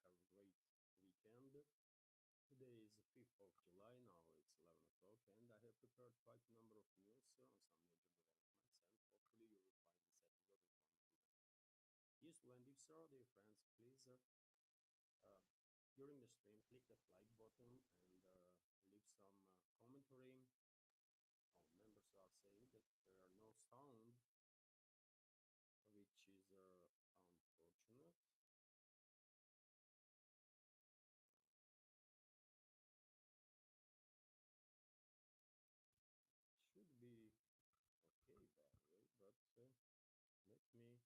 have a great weekend. Today is the 5th of July, now it's 11 o'clock, and I have prepared quite a number of news on some major developments, and hopefully you will find this episode informative. Useful, and if so, dear friends, please, during the stream, click the like button and leave some commentary. Members are saying that there are no sound, which is unfortunate. Should be okay, by the way, but let me is sound back, dear friends, or Annie,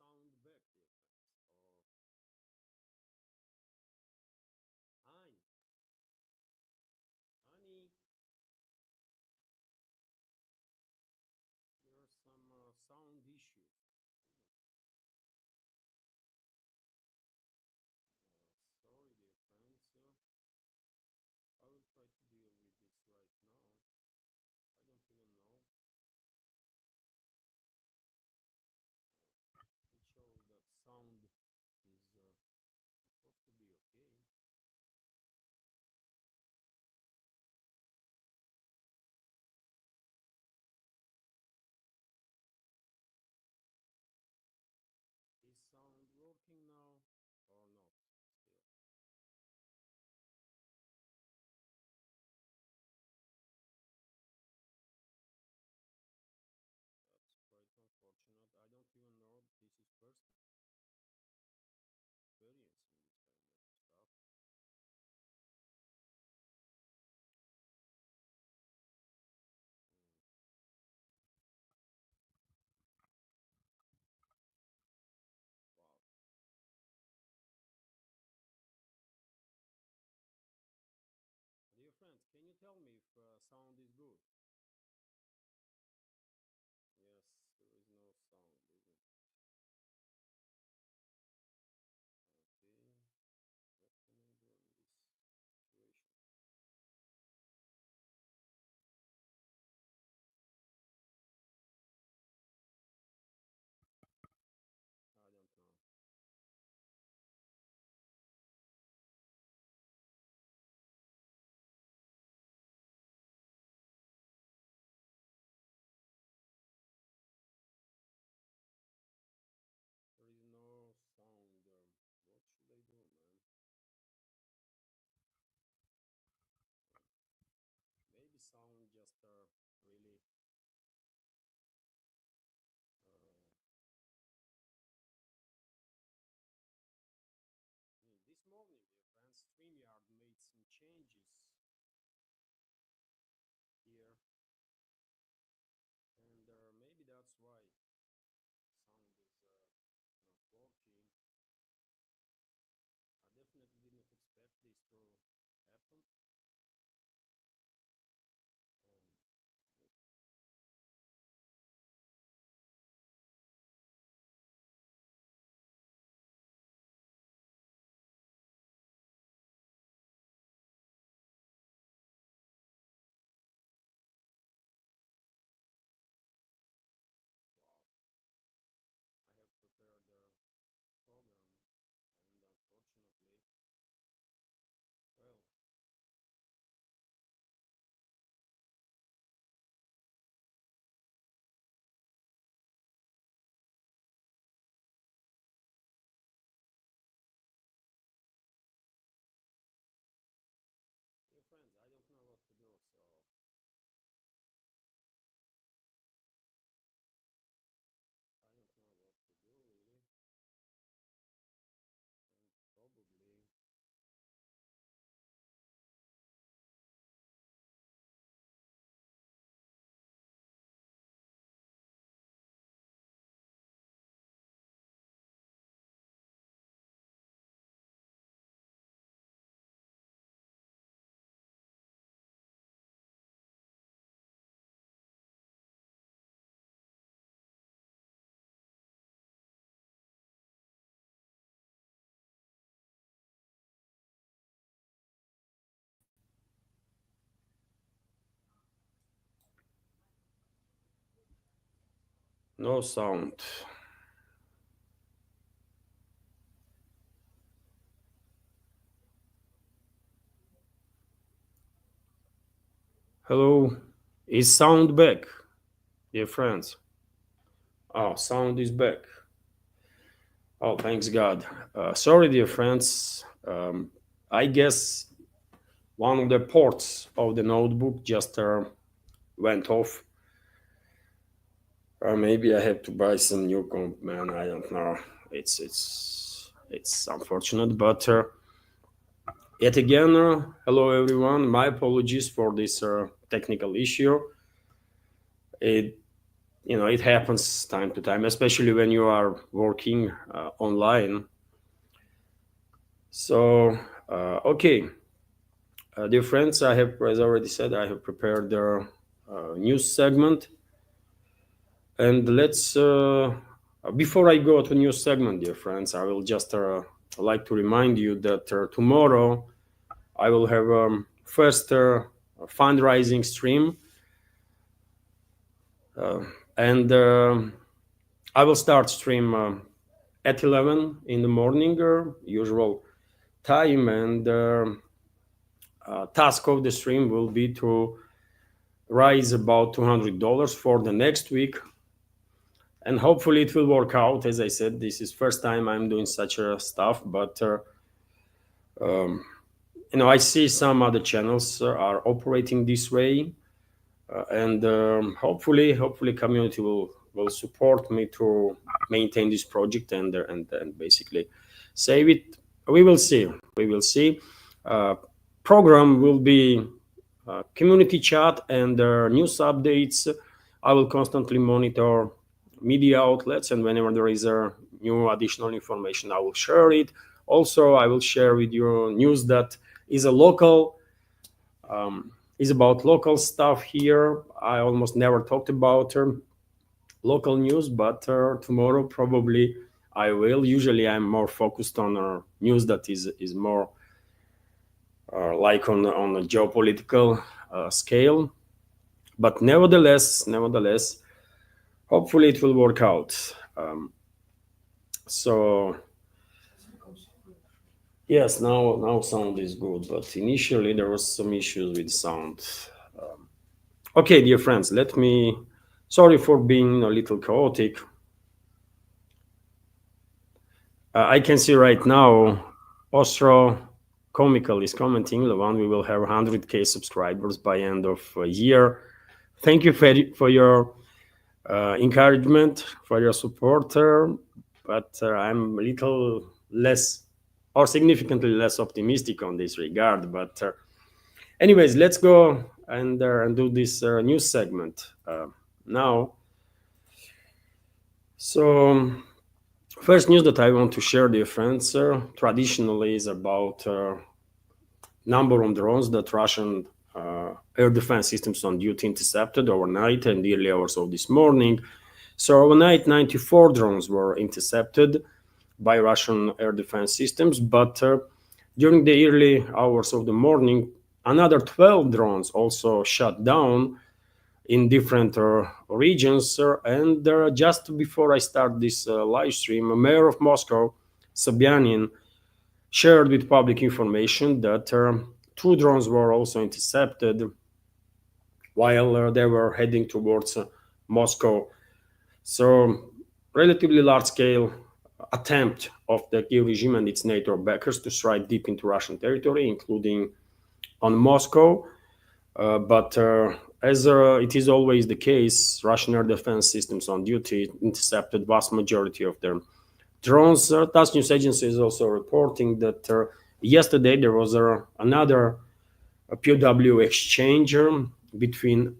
Annie, there are some sound issues. Sorry, dear friends. I will try to deal with this right now. I don't even know. It shows that sound is supposed to be okay. Is sound working now or not still? That's quite unfortunate. I don't even know this is first experiencing this kind of stuff. Wow. Dear friends, can you tell me if sound is good? Yes, there is no sound, isn't it? Okay, what can I do in this situation? I don't know. There is no sound. What should I do, man? Maybe sound just really this morning, dear friends, StreamYard made some changes here, and maybe that's why sound is not working. I definitely didn't expect this to happen. No sound. Hello. Is sound back, dear friends? Oh, sound is back. Oh, thanks God. Sorry, dear friends. I guess one of the ports of the notebook just went off. Or maybe I have to buy some new comp, man. I don't know. It's unfortunate, but yet again, hello everyone. My apologies for this technical issue. It it happens time to time, especially when you are working online. So okay, dear friends, I have, as I already said, I have prepared the news segment, and let's. Before I go to news segment, dear friends, I will just like to remind you that tomorrow I will have first fundraising stream, and I will start stream at 11 in the morning, usual time, and task of the stream will be to raise about $200 for the next week, and hopefully it will work out. As I said, this is first time I'm doing such stuff, but um, I see some other channels are operating this way, and hopefully community will support me to maintain this project and basically save it. We will see. We will see. Program will be community chat and news updates. I will constantly monitor media outlets, and whenever there is a new additional information, I will share it. Also, I will share with you news that is a local, is about local stuff here. I almost never talked about local news, but tomorrow probably I will. Usually, I'm more focused on news that is more like on a geopolitical scale. But nevertheless, hopefully it will work out. So yes, now sound is good, but initially there was some issues with sound. Okay, dear friends, let me. Sorry for being a little chaotic. I can see right now, Ostro Comical is commenting, Levan, we will have 100K subscribers by end of year. Thank you for your encouragement, for your support, but I'm a little less or significantly less optimistic on this regard. But anyways, let's go and do this news segment now. So first news that I want to share, dear friends, traditionally is about number of drones that Russian air defense systems on duty intercepted overnight and the early hours of this morning. So overnight, 94 drones were intercepted by Russian air defense systems, but during the early hours of the morning, another 12 drones also shot down in different regions. And just before I start this live stream, Mayor of Moscow, Sobyanin, shared with public information that 2 drones were also intercepted while they were heading towards Moscow. So, relatively large-scale attempt of the Kiev regime and its NATO backers to strike deep into Russian territory, including on Moscow. But as it is always the case, Russian air defense systems on duty intercepted vast majority of their drones. TASS news agency is also reporting that yesterday there was another POW exchange between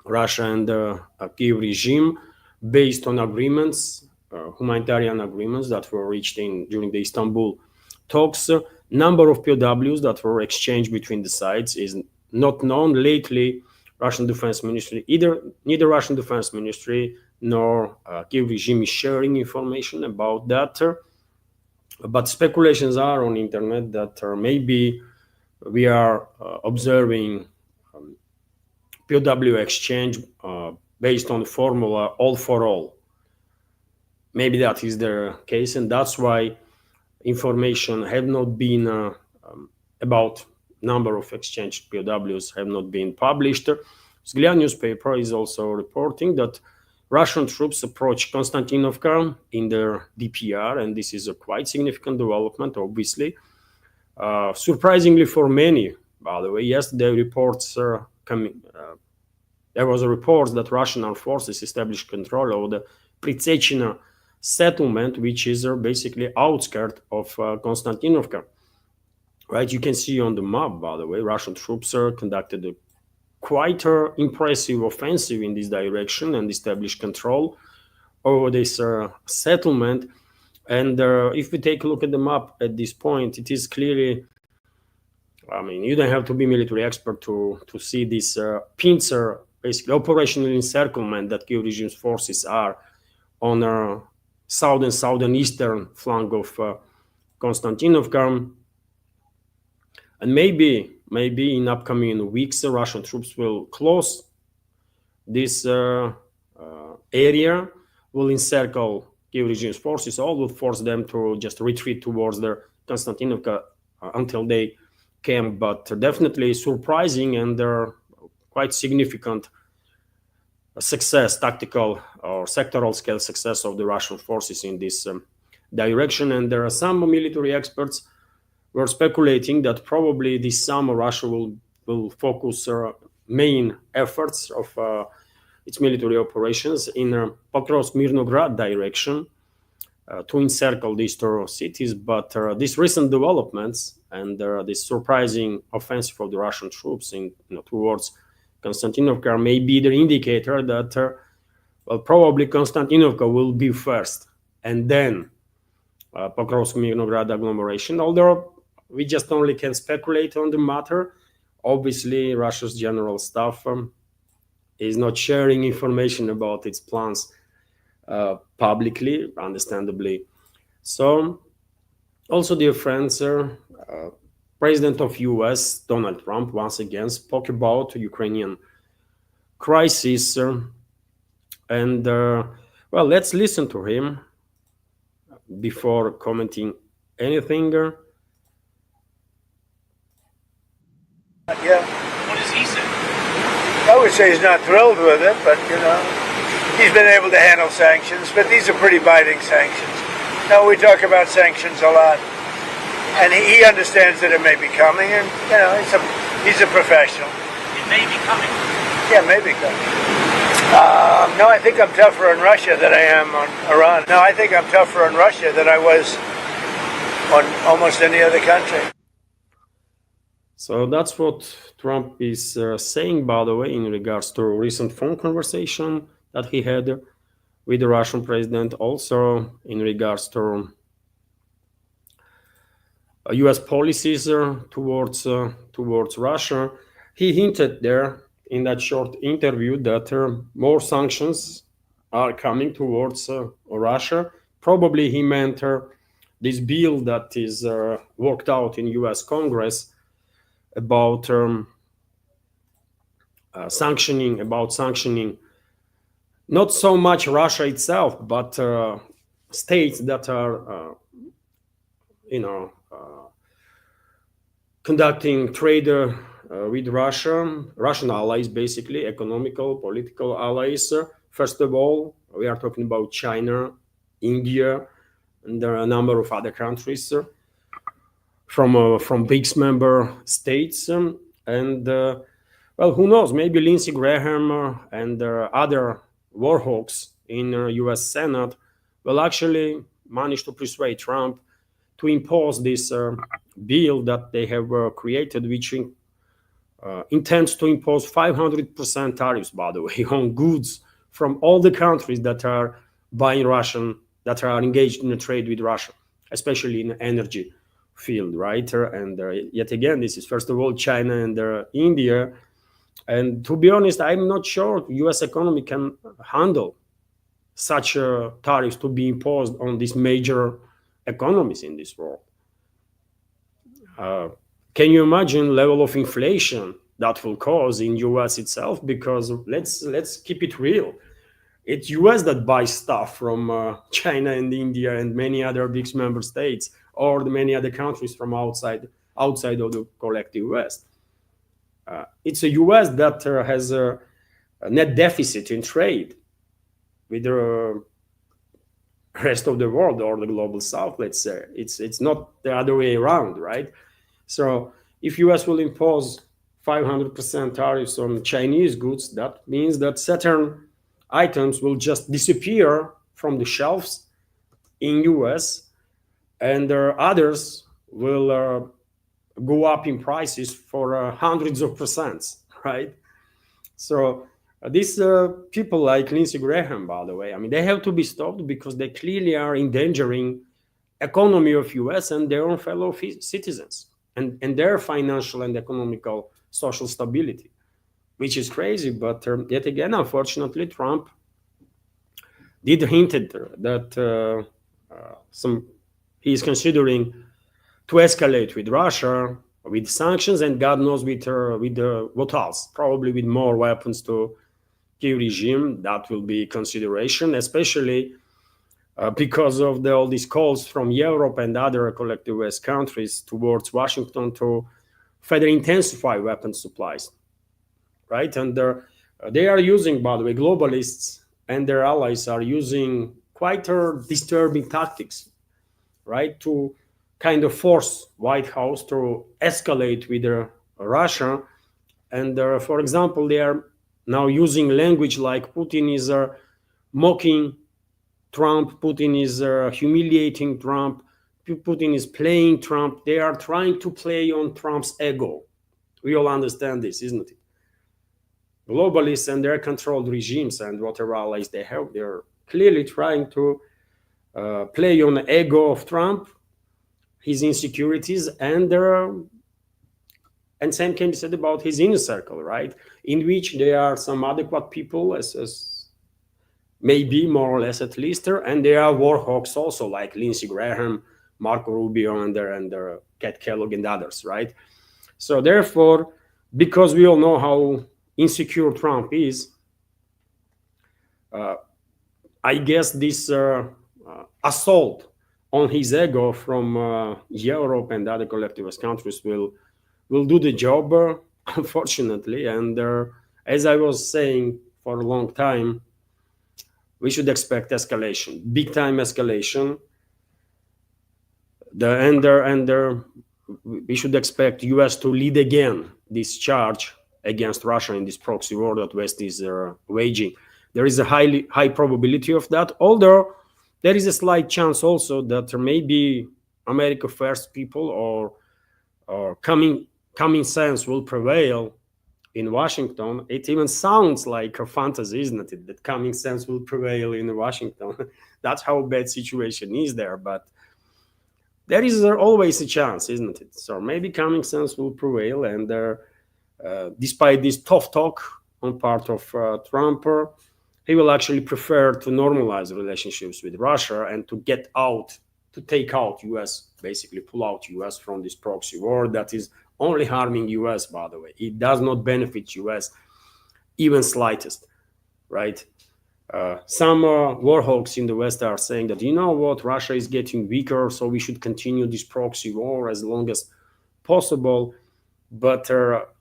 Russia and the Kiev regime based on agreements, humanitarian agreements that were reached during the Istanbul talks. Number of POWs that were exchanged between the sides is not known. Lately, Russian Defense Ministry, neither Russian Defense Ministry nor Kiev regime is sharing information about that. But speculations are on internet that maybe we are observing POW exchange based on the formula all for all. Maybe that is the case, and that's why information have not been about number of exchanged POWs have not been published. Zglya newspaper is also reporting that Russian troops approach Konstantinovka in their DPR, and this is a quite significant development, obviously. Surprisingly for many, by the way, yesterday reports there was a report that Russian armed forces established control over the Pritsechina settlement, which is basically outskirt of Konstantinovka. Right, you can see on the map, by the way, Russian troops conducted a quite impressive offensive in this direction and established control over this settlement. And if we take a look at the map at this point, it is clearly, I mean, you don't have to be military expert to see this pincer, basically operational encirclement that Kiev regime's forces are on the southeastern flank of Konstantinovka. And maybe in upcoming weeks, Russian troops will close this area, will encircle Kiev regime's forces, all will force them to just retreat towards the Konstantinovka until they can. But definitely surprising and quite significant success, tactical or sectoral scale success of the Russian forces in this direction. And there are some military experts were speculating that probably this summer Russia will focus main efforts of its military operations in Pokrovsk-Mirnograd direction to encircle these two cities. But these recent developments and this surprising offensive of the Russian troops towards Konstantinovka may be the indicator that probably Konstantinovka will be first, and then Pokrovsk-Mirnograd agglomeration. Although we just only can speculate on the matter. Obviously, Russia's general staff is not sharing information about its plans publicly, understandably. So, also, dear friends, President of US, Donald Trump, once again spoke about Ukrainian crisis. And, well, let's listen to him before commenting anything. Yeah. What does he say? I would say he's not thrilled with it, but, he's been able to handle sanctions, but these are pretty biting sanctions. Now, we talk about sanctions a lot, and he understands that it may be coming, and, he's a professional. It may be coming. Yeah, it may be coming. No, I think I'm tougher on Russia than I am on Iran. No, I think I'm tougher on Russia than I was on almost any other country. So that's what Trump is saying, by the way, in regards to a recent phone conversation that he had with the Russian president, also in regards to US policies towards Russia. He hinted there in that short interview that more sanctions are coming towards Russia. Probably he meant this bill that is worked out in US Congress about sanctioning not so much Russia itself, but states that are conducting trade with Russia, Russian allies, basically economical, political allies. First of all, we are talking about China, India, and there are a number of other countries from BRICS member states. And well, who knows, maybe Lindsey Graham and other war hawks in US Senate will actually manage to persuade Trump to impose this bill that they have created, which intends to impose 500% tariffs, by the way, on goods from all the countries that are buying Russian, that are engaged in a trade with Russia, especially in the energy field, right? And yet again, this is first of all China and India. And to be honest, I'm not sure the US economy can handle such tariffs to be imposed on these major economies in this world. Can you imagine level of inflation that will cause in US itself, because let's keep it real. It's US that buys stuff from China and India and many other big member states, or the many other countries from outside of the collective West. It's a US that has a net deficit in trade with the rest of the world or the global south, let's say. It's not the other way around, right? So if US will impose 500% tariffs on Chinese goods, that means that certain items will just disappear from the shelves in US, and others will go up in prices for hundreds of percents, right? So these people like Lindsey Graham, by the way, I mean, they have to be stopped because they clearly are endangering economy of US and their own fellow citizens, and their financial and economical social stability, which is crazy. But yet again, unfortunately, Trump did hinted that he is considering to escalate with Russia, with sanctions, and God knows with what else, probably with more weapons to Kyiv regime. That will be consideration, especially because of all these calls from Europe and other collective West countries towards Washington to further intensify weapon supplies, right? And they are using, by the way, globalists and their allies are using quite disturbing tactics, right, to kind of force White House to escalate with Russia. And for example, they are now using language like Putin is mocking Trump, Putin is humiliating Trump, Putin is playing Trump. They are trying to play on Trump's ego. We all understand this, isn't it? Globalists and their controlled regimes and whatever allies they have, they're clearly trying to play on the ego of Trump, his insecurities, and same can be said about his inner circle, right? In which there are some adequate people, as maybe more or less at least, and there are war hawks also, like Lindsey Graham, Marco Rubio, and Kat Kellogg and others, right? So therefore, because we all know how insecure Trump is, I guess this assault on his ego from Europe and other collectivist countries will do the job, unfortunately. And as I was saying for a long time, we should expect escalation, big time escalation. We should expect US to lead again this charge against Russia in this proxy war that West is waging. There is a high probability of that, although there is a slight chance also that there may be America First people or common sense will prevail in Washington. It even sounds like a fantasy, isn't it? That common sense will prevail in Washington. That's how bad situation is there. But there is always a chance, isn't it? So maybe common sense will prevail, and despite this tough talk on part of Trump, he will actually prefer to normalize relationships with Russia and to take out US, basically pull out US from this proxy war that is only harming US, by the way. It does not benefit US even slightest, right? Some war hawks in the West are saying that, you know what, Russia is getting weaker, so we should continue this proxy war as long as possible. But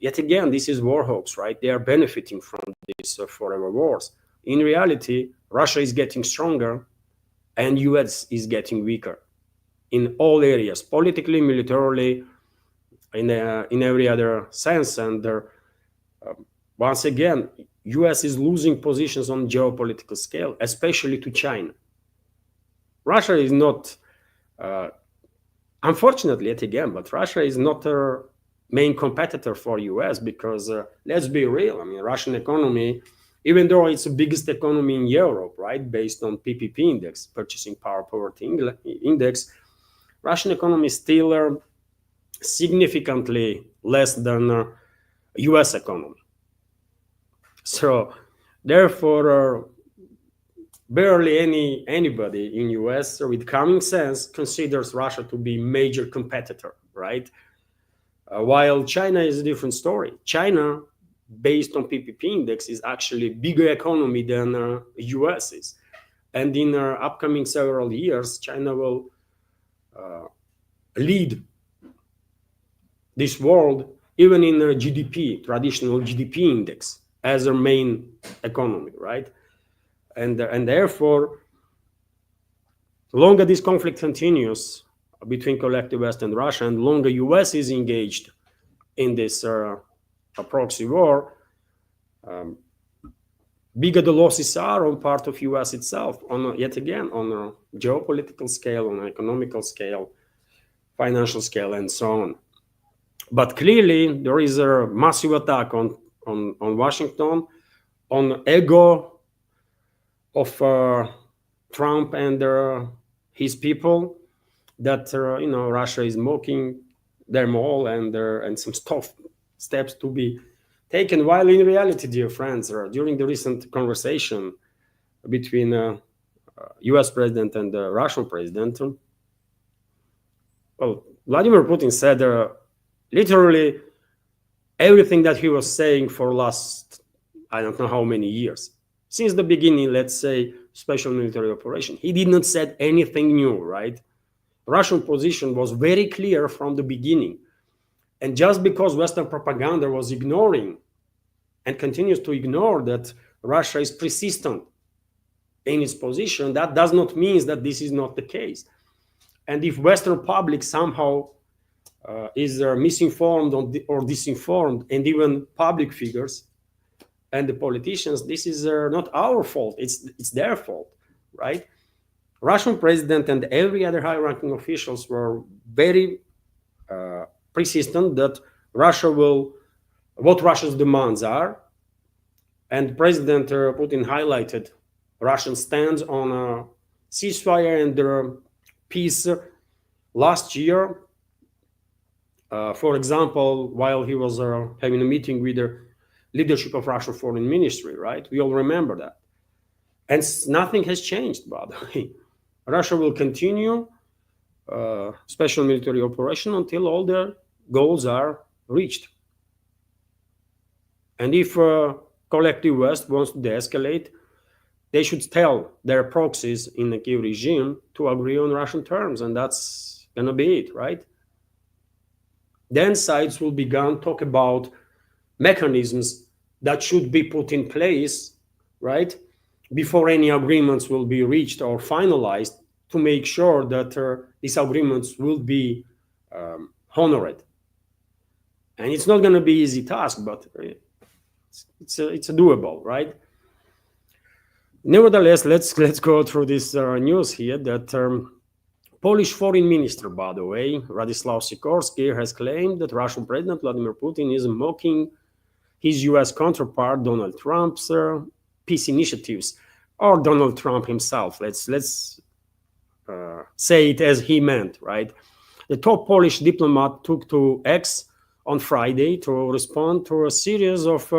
yet again, this is war hawks, right? They are benefiting from these forever wars. In reality, Russia is getting stronger and US is getting weaker in all areas, politically, militarily, in every other sense. And once again, US is losing positions on geopolitical scale, especially to China. Russia is not, unfortunately, yet again, but Russia is not a main competitor for US because let's be real. I mean, Russian economy, even though it's the biggest economy in Europe, right, based on PPP index, Purchasing Power Poverty Index, Russian economy is still significantly less than US economy. So therefore, barely anybody in US with common sense considers Russia to be major competitor, right? While China is a different story. China, based on PPP index, is actually a bigger economy than US is. And in upcoming several years, China will lead this world, even in GDP, traditional GDP index, as a main economy, right? And therefore, longer this conflict continues between collective West and Russia, and longer US is engaged in this proxy war, bigger the losses are on part of US itself, on yet again, on a geopolitical scale, on an economical scale, financial scale, and so on. But clearly, there is a massive attack on Washington, on ego of Trump and his people, that Russia is mocking them all, and some tough steps to be taken. While in reality, dear friends, during the recent conversation between U.S. president and the Russian president, well, Vladimir Putin said literally everything that he was saying for last, I don't know how many years. Since the beginning, let's say, special military operation. He did not say anything new, right? Russian position was very clear from the beginning. And just because Western propaganda was ignoring and continues to ignore that Russia is persistent in its position, that does not mean that this is not the case. And if Western public somehow is misinformed or disinformed, and even public figures and the politicians, this is not our fault, it's their fault, right? Russian president and every other high-ranking officials were very persistent that Russia will, what Russia's demands are, and President Putin highlighted Russian stance on a ceasefire and peace last year. For example, while he was having a meeting with the leadership of Russian foreign ministry, right? We all remember that. And nothing has changed, by the way. Russia will continue special military operation until all their goals are reached. And if collective West wants to de-escalate, they should tell their proxies in the Kiev regime to agree on Russian terms, and that's gonna be it, right? Then sides will begin talk about mechanisms that should be put in place, right, before any agreements will be reached or finalized, to make sure that these agreements will be honored. And it's not going to be an easy task, but it's a doable, right? Nevertheless, let's go through this news here that Polish foreign minister, by the way, Radosław Sikorski, has claimed that Russian President Vladimir Putin is mocking his US counterpart Donald Trump's peace initiatives, or Donald Trump himself. Let's say it as he meant, right? The top Polish diplomat took to X on Friday to respond to a series of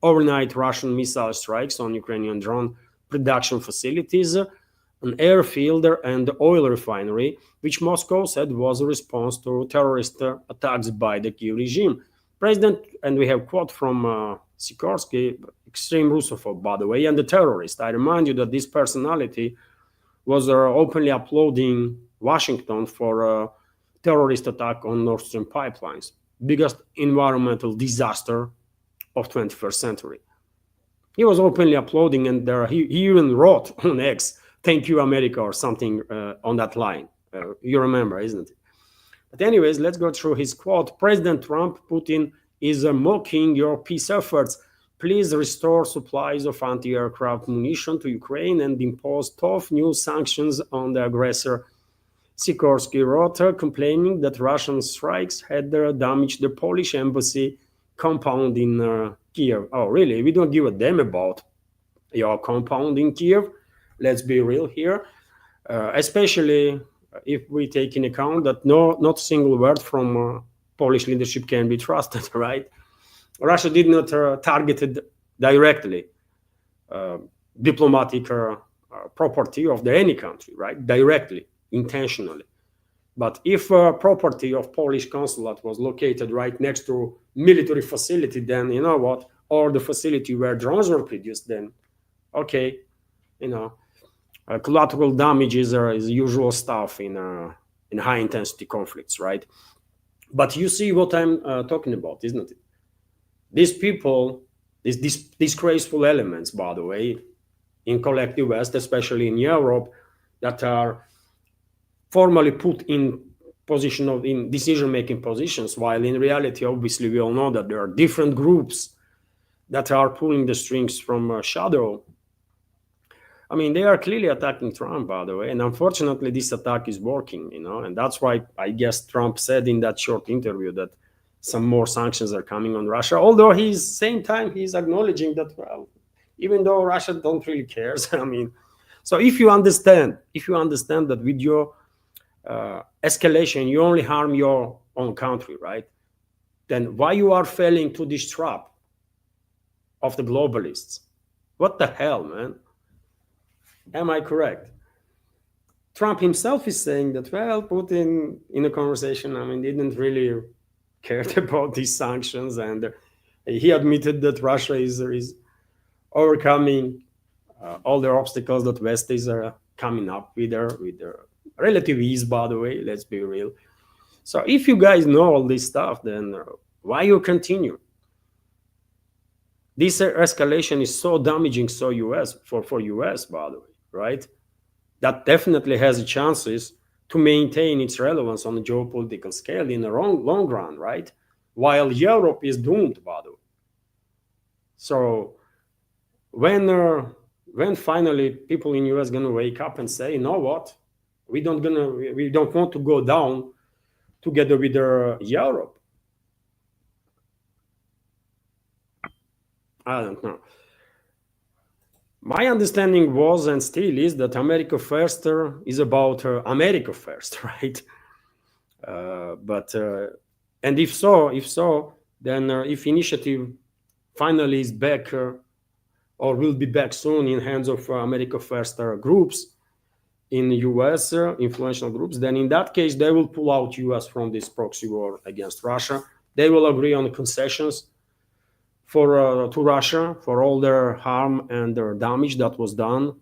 overnight Russian missile strikes on Ukrainian drone production facilities, an airfield and oil refinery, which Moscow said was a response to terrorist attacks by the Kiev regime. President, and we have quote from Sikorski, extreme Russophobe, by the way, and the terrorist. I remind you that this personality was openly applauding Washington for a terrorist attack on Nord Stream pipelines, biggest environmental disaster of 21st century. He was openly applauding, and he even wrote on X, "Thank you, America," or something on that line. You remember, isn't it? But anyways, let's go through his quote. President Trump, Putin is mocking your peace efforts. Please restore supplies of anti-aircraft munition to Ukraine and impose tough new sanctions on the aggressor. Sikorski wrote, complaining that Russian strikes had damaged the Polish embassy compound in Kiev. Oh, really? We don't give a damn about your compound in Kiev. Let's be real here, especially if we take in account that not a single word from Polish leadership can be trusted, right? Russia did not target directly diplomatic property of any country, right? Directly, intentionally. But if property of Polish consulate was located right next to military facility, then you know what, or the facility where drones were produced, then okay, you know, collateral damages is usual stuff in high intensity conflicts, right? But you see what I'm talking about, isn't it? These people, these disgraceful elements, by the way, in collective West, especially in Europe, that are formally put in position of in decision-making positions, while in reality, obviously, we all know that there are different groups that are pulling the strings from shadow. I mean, they are clearly attacking Trump, by the way, and unfortunately, this attack is working, you know, and that's why I guess Trump said in that short interview that some more sanctions are coming on Russia. Although same time he's acknowledging that, well, even though Russia don't really cares, I mean, so if you understand that with your escalation you only harm your own country, right? Then why you are failing to this trap of the globalists? What the hell, man? Am I correct? Trump himself is saying that, well, Putin in a conversation, I mean, didn't really care about these sanctions, and he admitted that Russia is overcoming all the obstacles that West is coming up with their relative ease, by the way, let's be real. So if you guys know all this stuff, then why you continue? This escalation is so damaging for US, by the way, right? That definitely has chances to maintain its relevance on the geopolitical scale in the long run, right? While Europe is doomed, by the way. So when finally people in US gonna wake up and say, you know what, we don't want to go down together with Europe. I don't know. My understanding was and still is that America First is about America First, right? And if so, then if initiative finally is back or will be back soon in hands of America First groups in the US, influential groups, then in that case they will pull out US from this proxy war against Russia. They will agree on the concessions to Russia for all their harm and their damage that was done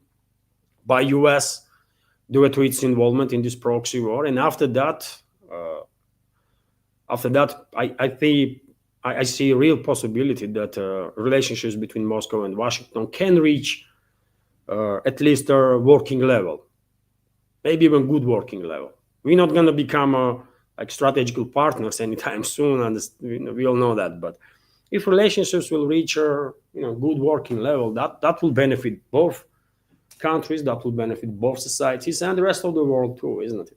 by US due to its involvement in this proxy war. And after that, I see a real possibility that relationships between Moscow and Washington can reach at least a working level, maybe even good working level. We're not going to become like strategical partners anytime soon, and we all know that. But if relationships will reach a good working level, that will benefit both countries, that will benefit both societies and the rest of the world too, isn't it?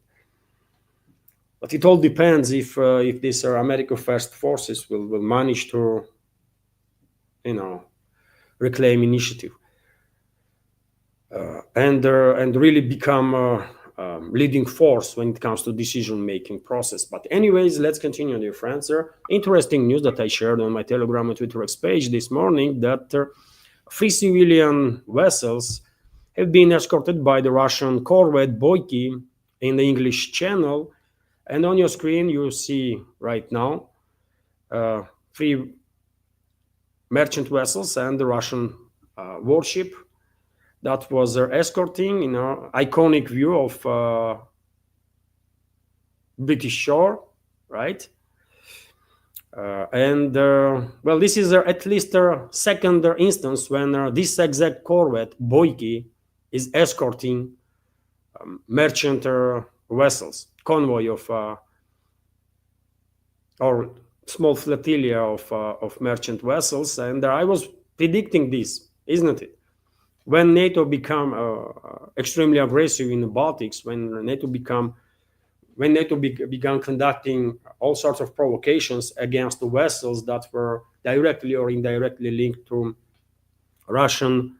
But it all depends if these America First forces will manage to, reclaim initiative and really become leading force when it comes to decision-making process. But anyways, let's continue, dear friends. Interesting news that I shared on my Telegram and Twitter X page this morning, that 3 civilian vessels have been escorted by the Russian corvette Boyki in the English Channel. And on your screen, you see right now 3 merchant vessels and the Russian warship that was escorting in an iconic view of British shore, right? Well, this is at least a second instance when this exact corvette, Boyki, is escorting merchant vessels, convoy of or small flotilla of merchant vessels. And I was predicting this, isn't it? When NATO become extremely aggressive in the Baltics, when NATO began conducting all sorts of provocations against the vessels that were directly or indirectly linked to Russian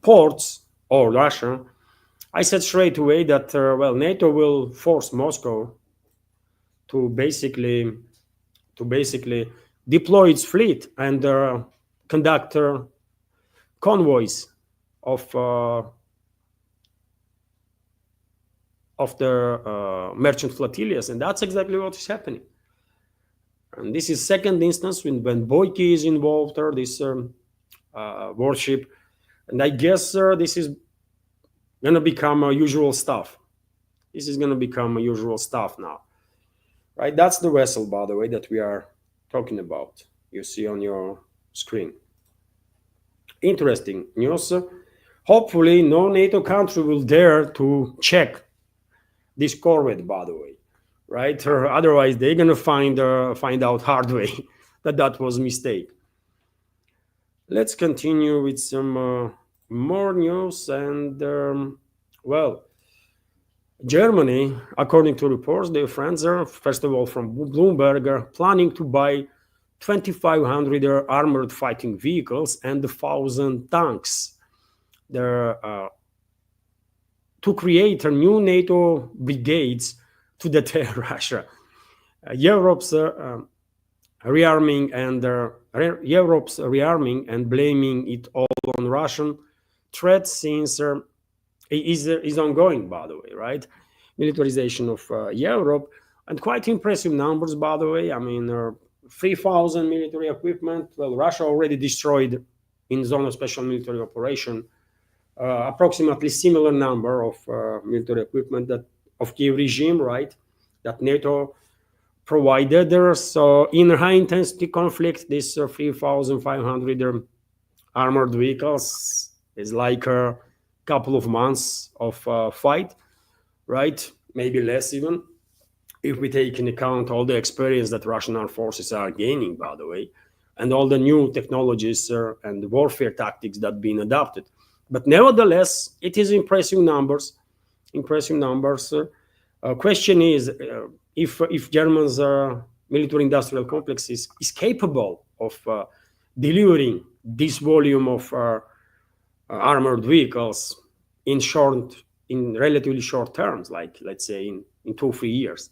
ports or Russia, I said straight away that NATO will force Moscow to basically deploy its fleet and conduct convoys of of the merchant flotillas, and that's exactly what is happening. And this is second instance when Boyki is involved, or this warship, and I guess this is going to become usual stuff. This is going to become usual stuff now, right? That's the vessel, by the way, that we are talking about. You see on your screen. Interesting news. Hopefully, no NATO country will dare to check this corvette, by the way, right? Or otherwise, they're going to find out hard way that was a mistake. Let's continue with some more news. And well, Germany, according to reports, their friends are, first of all, from Bloomberg, are planning to buy 2,500 armored fighting vehicles and 1,000 tanks. They're to create a new NATO brigades to deter Russia. Europe's rearming and blaming it all on Russian threats since is ongoing, by the way, right? Militarization of Europe, and quite impressive numbers, by the way. I mean, 3,000 military equipment. Well, Russia already destroyed in zone of special military operation approximately similar number of military equipment that of Kiev regime, right? That NATO provided there. So in high intensity conflict, this 3,500 armored vehicles is like a couple of months of fight, right? Maybe less even, if we take into account all the experience that Russian armed forces are gaining, by the way, and all the new technologies and warfare tactics that have been adopted. But nevertheless, it is impressive numbers. Impressive numbers. Question is if Germany's military-industrial complex is capable of delivering this volume of armored vehicles in relatively short terms, like let's say in 2-3 years.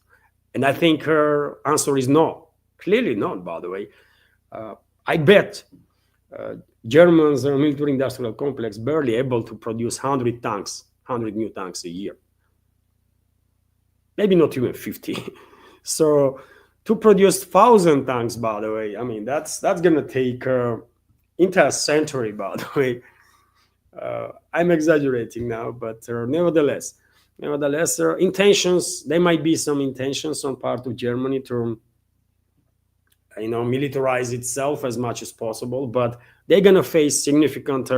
And I think her answer is no, clearly not, by the way. I bet Germany's military-industrial complex barely able to produce 100 new tanks a year. Maybe not even 50. So to produce 1,000 tanks, by the way, I mean, that's going to take entire century, by the way. I'm exaggerating now, but nevertheless, intentions, there might be some intentions on part of Germany to militarize itself as much as possible, but they're going to face significant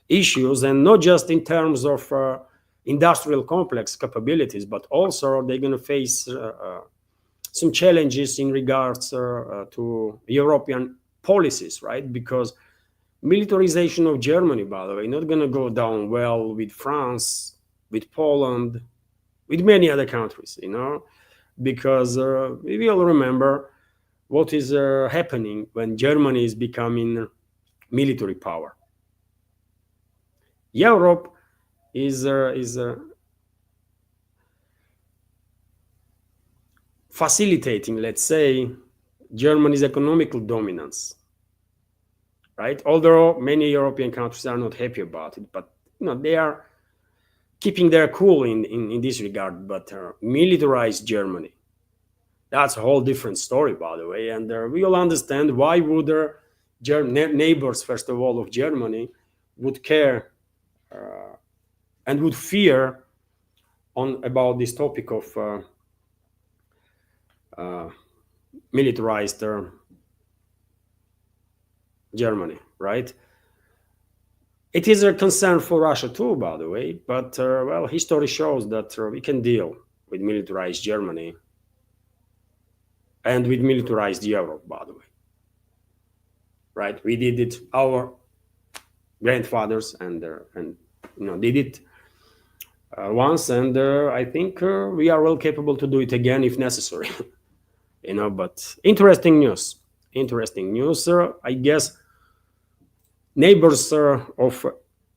issues, and not just in terms of industrial complex capabilities, but also they're going to face some challenges in regards to European policies, right? Because militarization of Germany, by the way, not going to go down well with France, with Poland, with many other countries, because we will remember what is happening when Germany is becoming military power. Europe is facilitating, let's say, Germany's economical dominance, right? Although many European countries are not happy about it, but they are keeping their cool in this regard. But militarized Germany, that's a whole different story, by the way. And we all understand why would neighbors, first of all, of Germany, would care and would fear about this topic of militarized Germany, right? It is a concern for Russia too, by the way, but well, history shows that we can deal with militarized Germany and with militarized Europe, by the way, right? We did it, our grandfathers, and did it once, and I think we are well capable to do it again if necessary. But interesting news. I guess neighbors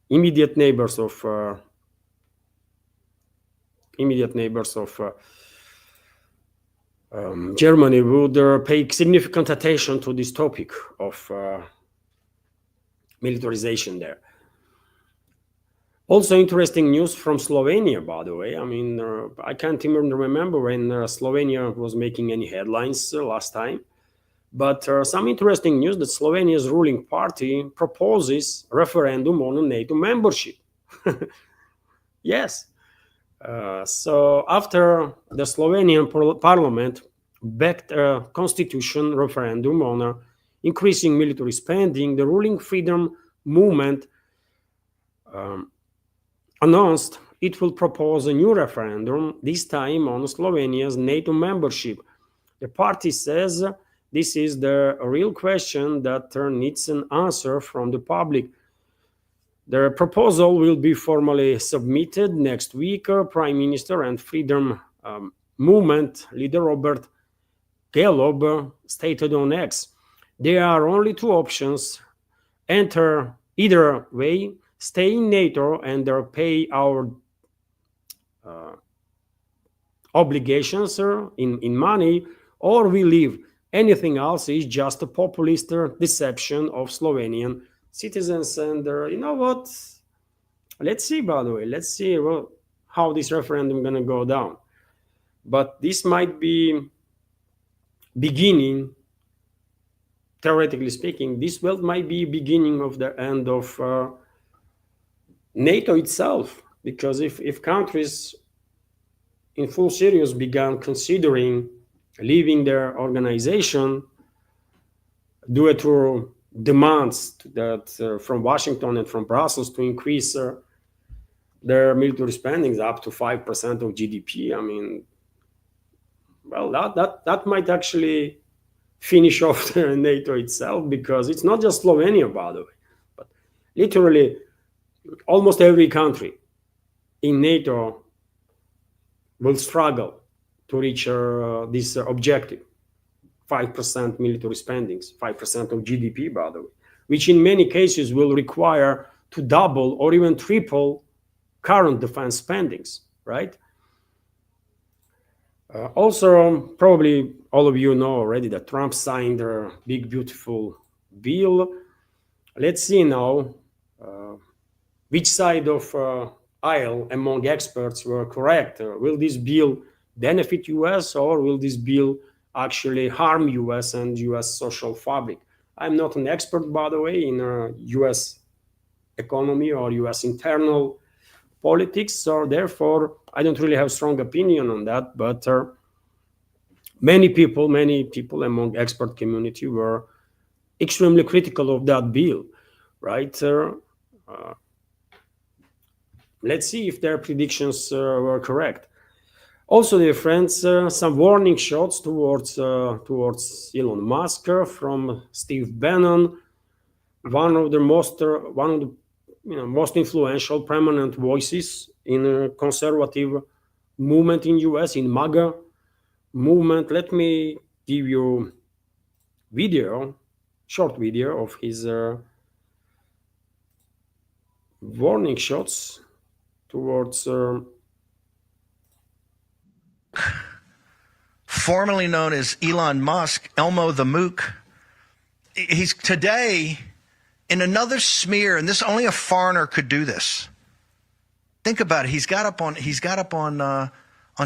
immediate neighbors of Germany would pay significant attention to this topic of militarization there. Also, interesting news from Slovenia, by the way. I mean, I can't even remember when Slovenia was making any headlines last time. But some interesting news that Slovenia's ruling party proposes referendum on NATO membership. Yes. So after the Slovenian parliament backed a constitution referendum on increasing military spending, the ruling freedom movement announced it will propose a new referendum, this time on Slovenia's NATO membership. The party says this is the real question that needs an answer from the public. The proposal will be formally submitted next week. Prime Minister and Freedom Movement leader Robert Golob stated on X, there are only two options. Enter either way, stay in NATO and pay our obligations in money, or we leave. Anything else is just a populist deception of Slovenian citizens. And you know what? Let's see, by the way, let's see how this referendum going to go down. But this might be beginning, theoretically speaking, this might be beginning of the end of NATO itself. Because if countries in full serious began considering leaving their organization due to demands that from Washington and from Brussels to increase their military spending up to 5% of GDP. I mean, well, that might actually finish off the NATO itself, because it's not just Slovenia, by the way, but literally almost every country in NATO will struggle to reach this objective, 5% military spendings, 5% of GDP, by the way, which in many cases will require to double or even triple current defense spendings, right? Also, probably all of you know already that Trump signed a big, beautiful bill. Let's see now which side of aisle among experts were correct. Will this bill benefit US, or will this bill actually harm US and US social fabric? I'm not an expert, by the way, in US economy or US internal politics, so therefore I don't really have a strong opinion on that. But many people among expert community were extremely critical of that bill, right? Let's see if their predictions were correct. Also, dear friends, some warning shots towards Elon Musk from Steve Bannon, one of the most influential, prominent voices in a conservative movement in US, in MAGA movement. Let me give you short video of his warning shots towards formerly known as Elon Musk, Elmo the Mook. He's today in another smear, and this only a foreigner could do this. Think about it. He's got up on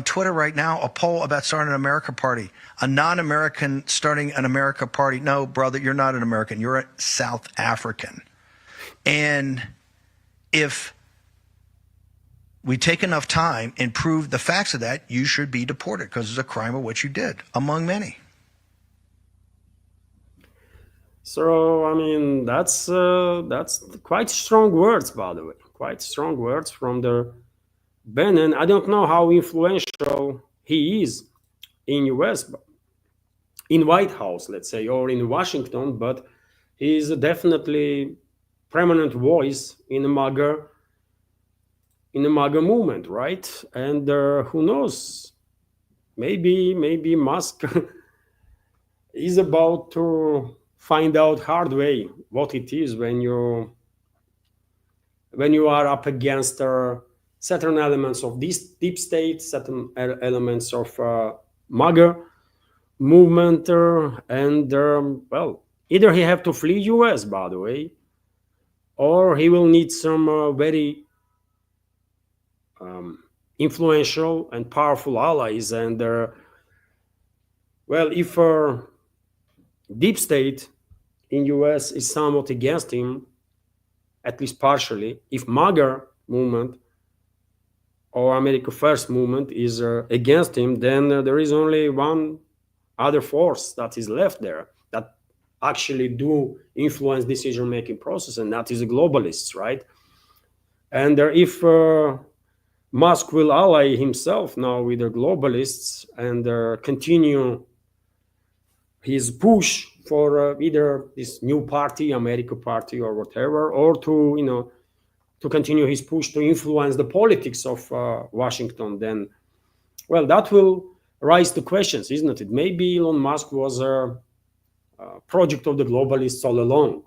Twitter right now a poll about starting an America party, a non-American starting an America party. No, brother, you're not an American. You're a South African. And if we take enough time and prove the facts of that, you should be deported because it's a crime of what you did, among many. So, I mean, that's quite strong words, by the way. Quite strong words from the Bannon. I don't know how influential he is in US, in White House, let's say, or in Washington, but he is definitely prominent voice in the MAGA movement, right? And who knows? Maybe Musk is about to find out hard way what it is when you are up against certain elements of this deep state, certain elements of MAGA movement, and well, either he have to flee US, by the way, or he will need some very influential and powerful allies. And well, if deep state in US is somewhat against him, at least partially, if MAGA movement or America First movement is against him, then there is only one other force that is left there that actually do influence decision-making process, and that is the globalists, right? And if Musk will ally himself now with the globalists and continue his push for either this new party, America Party or whatever, or to continue his push to influence the politics of Washington, then, well, that will raise the questions, isn't it? Maybe Elon Musk was a project of the globalists all along.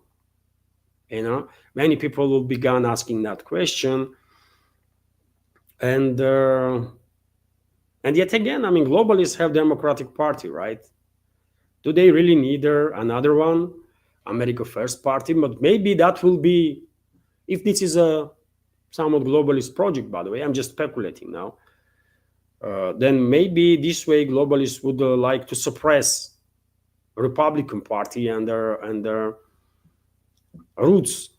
Many people will begin asking that question. And yet again, I mean, globalists have Democratic Party, right? Do they really need another one, America First Party? But maybe that will be, if this is a somewhat globalist project, by the way, I'm just speculating now, then maybe this way globalists would like to suppress Republican Party and their roots,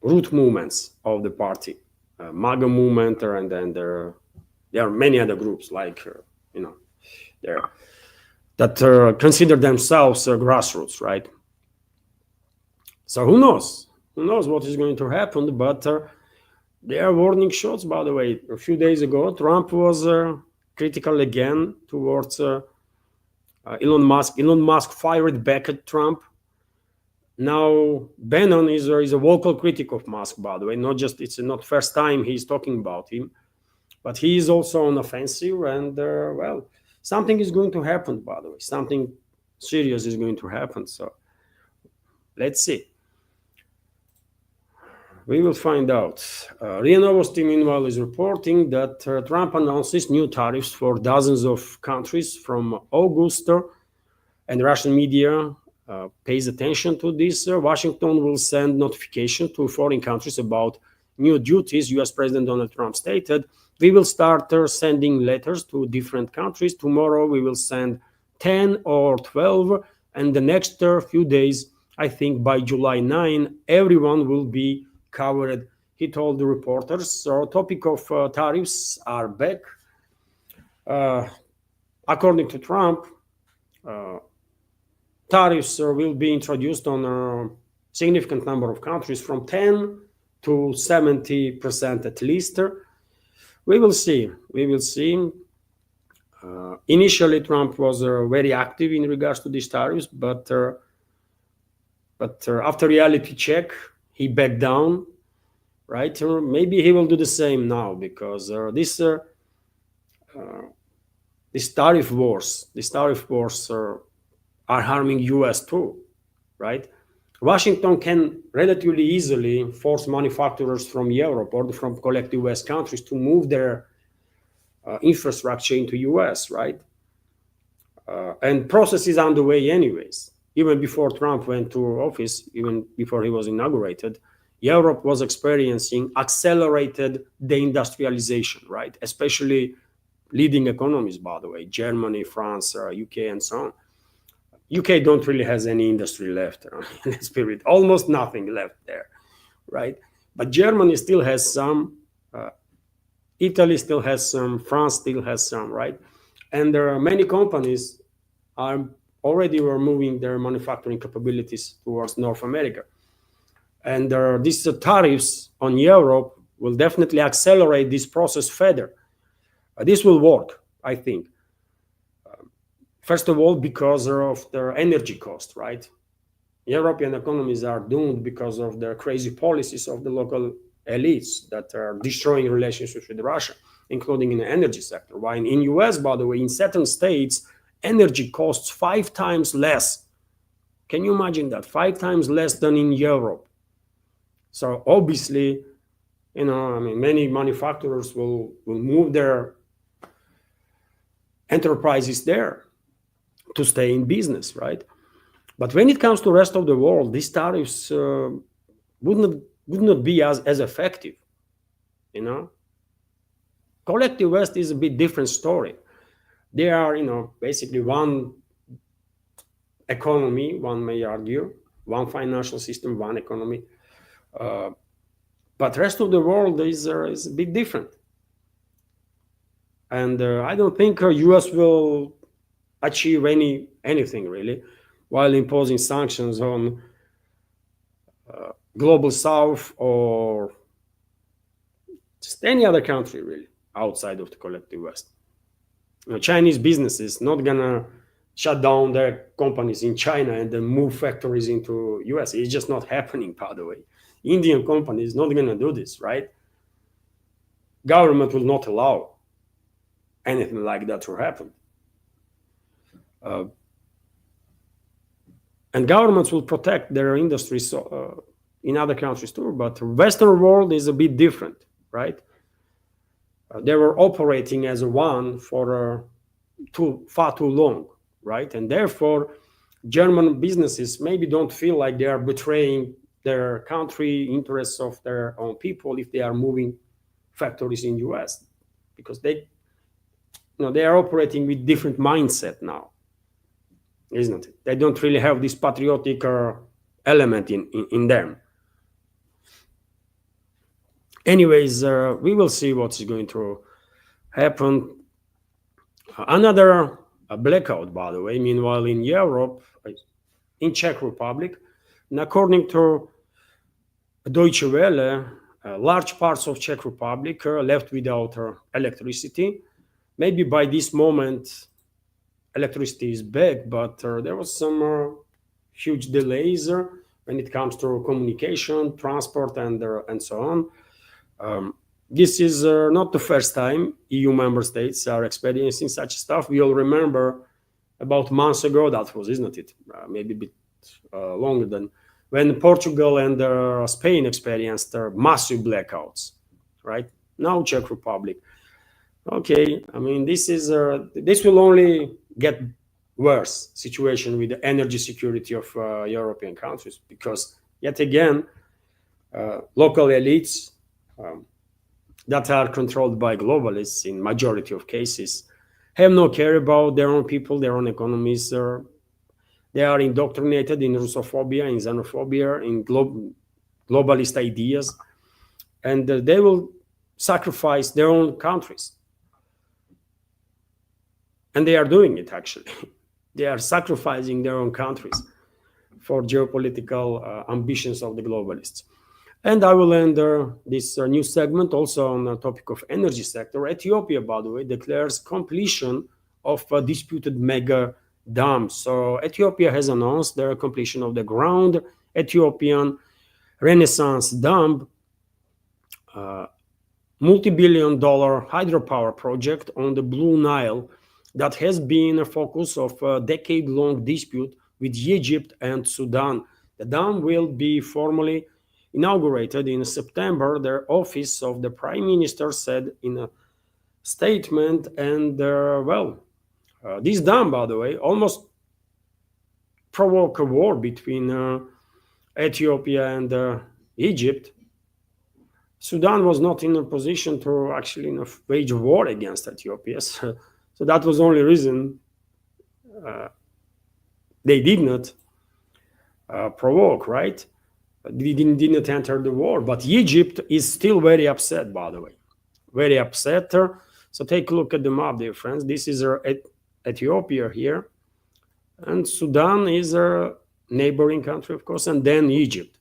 root movements of the party, MAGA movement, and then there are many other groups like that consider themselves grassroots, right? So who knows? Who knows what is going to happen? But there are warning shots, by the way. A few days ago, Trump was critical again towards Elon Musk. Elon Musk fired back at Trump. Now, Bannon is a vocal critic of Musk, by the way. It's not first time he's talking about him, but he is also on offensive. And well, something is going to happen, by the way. Something serious is going to happen. So let's see. We will find out. RIA Novosti, meanwhile, is reporting that Trump announces new tariffs for dozens of countries from August, and Russian media pays attention to this. Washington will send notification to foreign countries about new duties. US President Donald Trump stated, we will start sending letters to different countries. Tomorrow we will send 10 or 12, and the next few days, I think by July 9, everyone will be covered, he told the reporters. So topic of tariffs are back. According to Trump, tariffs will be introduced on a significant number of countries, from 10 to 70% at least. We will see. We will see. Initially, Trump was very active in regards to these tariffs, but after reality check, he backed down, right? Maybe he will do the same now, because these tariff wars are harming US too, right? Washington can relatively easily force manufacturers from Europe or from collective West countries to move their infrastructure into US, right? And process is underway anyways. Even before Trump went to office, even before he was inaugurated, Europe was experiencing accelerated deindustrialization, right? Especially leading economies, by the way, Germany, France, UK, and so on. UK don't really has any industry left, in the spirit, almost nothing left there, right? But Germany still has some, Italy still has some, France still has some, right? And there are many companies were moving their manufacturing capabilities towards North America. And these tariffs on Europe will definitely accelerate this process further. This will work, I think. First of all, because of their energy cost, right? European economies are doomed because of their crazy policies of the local elites that are destroying relationships with Russia, including in the energy sector. While in US, by the way, in certain states, energy costs 5 times less. Can you imagine that? 5 times less than in Europe. So obviously, many manufacturers will move their enterprises there to stay in business, right? But when it comes to the rest of the world, these tariffs would not be as effective. You know, collective West is a bit different story. They are, basically one economy, one may argue, one financial system, one economy. But rest of the world is a bit different. And I don't think US will achieve anything really while imposing sanctions on global South or just any other country really outside of the collective West. Chinese businesses not gonna shut down their companies in China and then move factories into US. It's just not happening, by the way. Indian companies not gonna do this, right? Government will not allow anything like that to happen. And governments will protect their industries in other countries too, but the Western world is a bit different, right? They were operating as one for far too long, right? And therefore, German businesses maybe don't feel like they are betraying their country, interests of their own people if they are moving factories in US, because they are operating with different mindset now, isn't it? They don't really have this patriotic element in them. Anyways, we will see what's going to happen. Another blackout, by the way, meanwhile in Europe, in Czech Republic, and according to Deutsche Welle, large parts of Czech Republic are left without electricity. Maybe by this moment, electricity is back, but there was some huge delays when it comes to communication, transport, and so on. This is not the first time EU member states are experiencing such stuff. We all remember about months ago, that was, isn't it? Maybe a bit longer than when Portugal and Spain experienced massive blackouts, right? Now Czech Republic. Okay, I mean, this will only get worse situation with the energy security of European countries, because yet again, local elites that are controlled by globalists in majority of cases have no care about their own people, their own economies. They are indoctrinated in Russophobia, in xenophobia, in globalist ideas, and they will sacrifice their own countries. And they are doing it, actually. They are sacrificing their own countries for geopolitical ambitions of the globalists. And I will end this new segment also on the topic of energy sector. Ethiopia, by the way, declares completion of a disputed mega dam. So Ethiopia has announced their completion of the ground Ethiopian Renaissance Dam, multi-billion-dollar hydropower project on the Blue Nile that has been a focus of a decade-long dispute with Egypt and Sudan. The dam will be formally inaugurated in September, the office of the Prime Minister said in a statement. And this dam, by the way, almost provoked a war between Ethiopia and Egypt. Sudan was not in a position to actually wage war against Ethiopia. So that was the only reason they did not provoke, right? They didn't enter the war. But Egypt is still very upset, by the way. Very upset. So take a look at the map, dear friends. This is Ethiopia here. And Sudan is a neighboring country, of course, and then Egypt.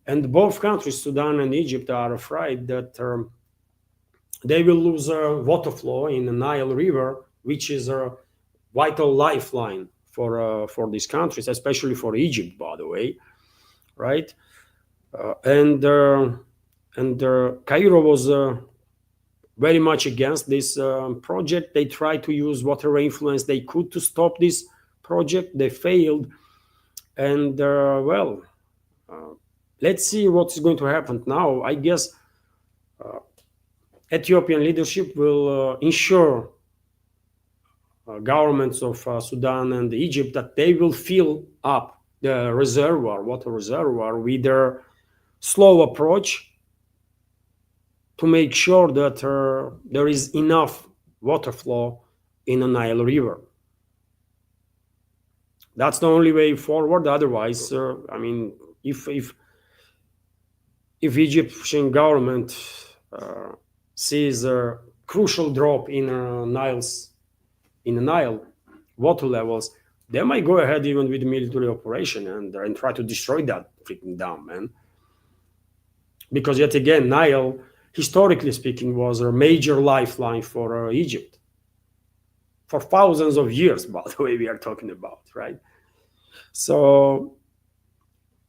And both countries, Sudan and Egypt, are afraid that they will lose water flow in the Nile River, which is a vital lifeline for these countries, especially for Egypt, by the way, right? And Cairo was very much against this project. They tried to use whatever influence they could to stop this project. They failed. And let's see what's going to happen now. I guess Ethiopian leadership will ensure governments of Sudan and Egypt that they will fill up the water reservoir, with their slow approach to make sure that there is enough water flow in the Nile River. That's the only way forward. Otherwise, I mean, if Egyptian government sees a crucial drop in the Nile water levels, they might go ahead even with the military operation and try to destroy that freaking dam, man. Because yet again, Nile, historically speaking, was a major lifeline for Egypt for thousands of years, by the way, we are talking about, right? So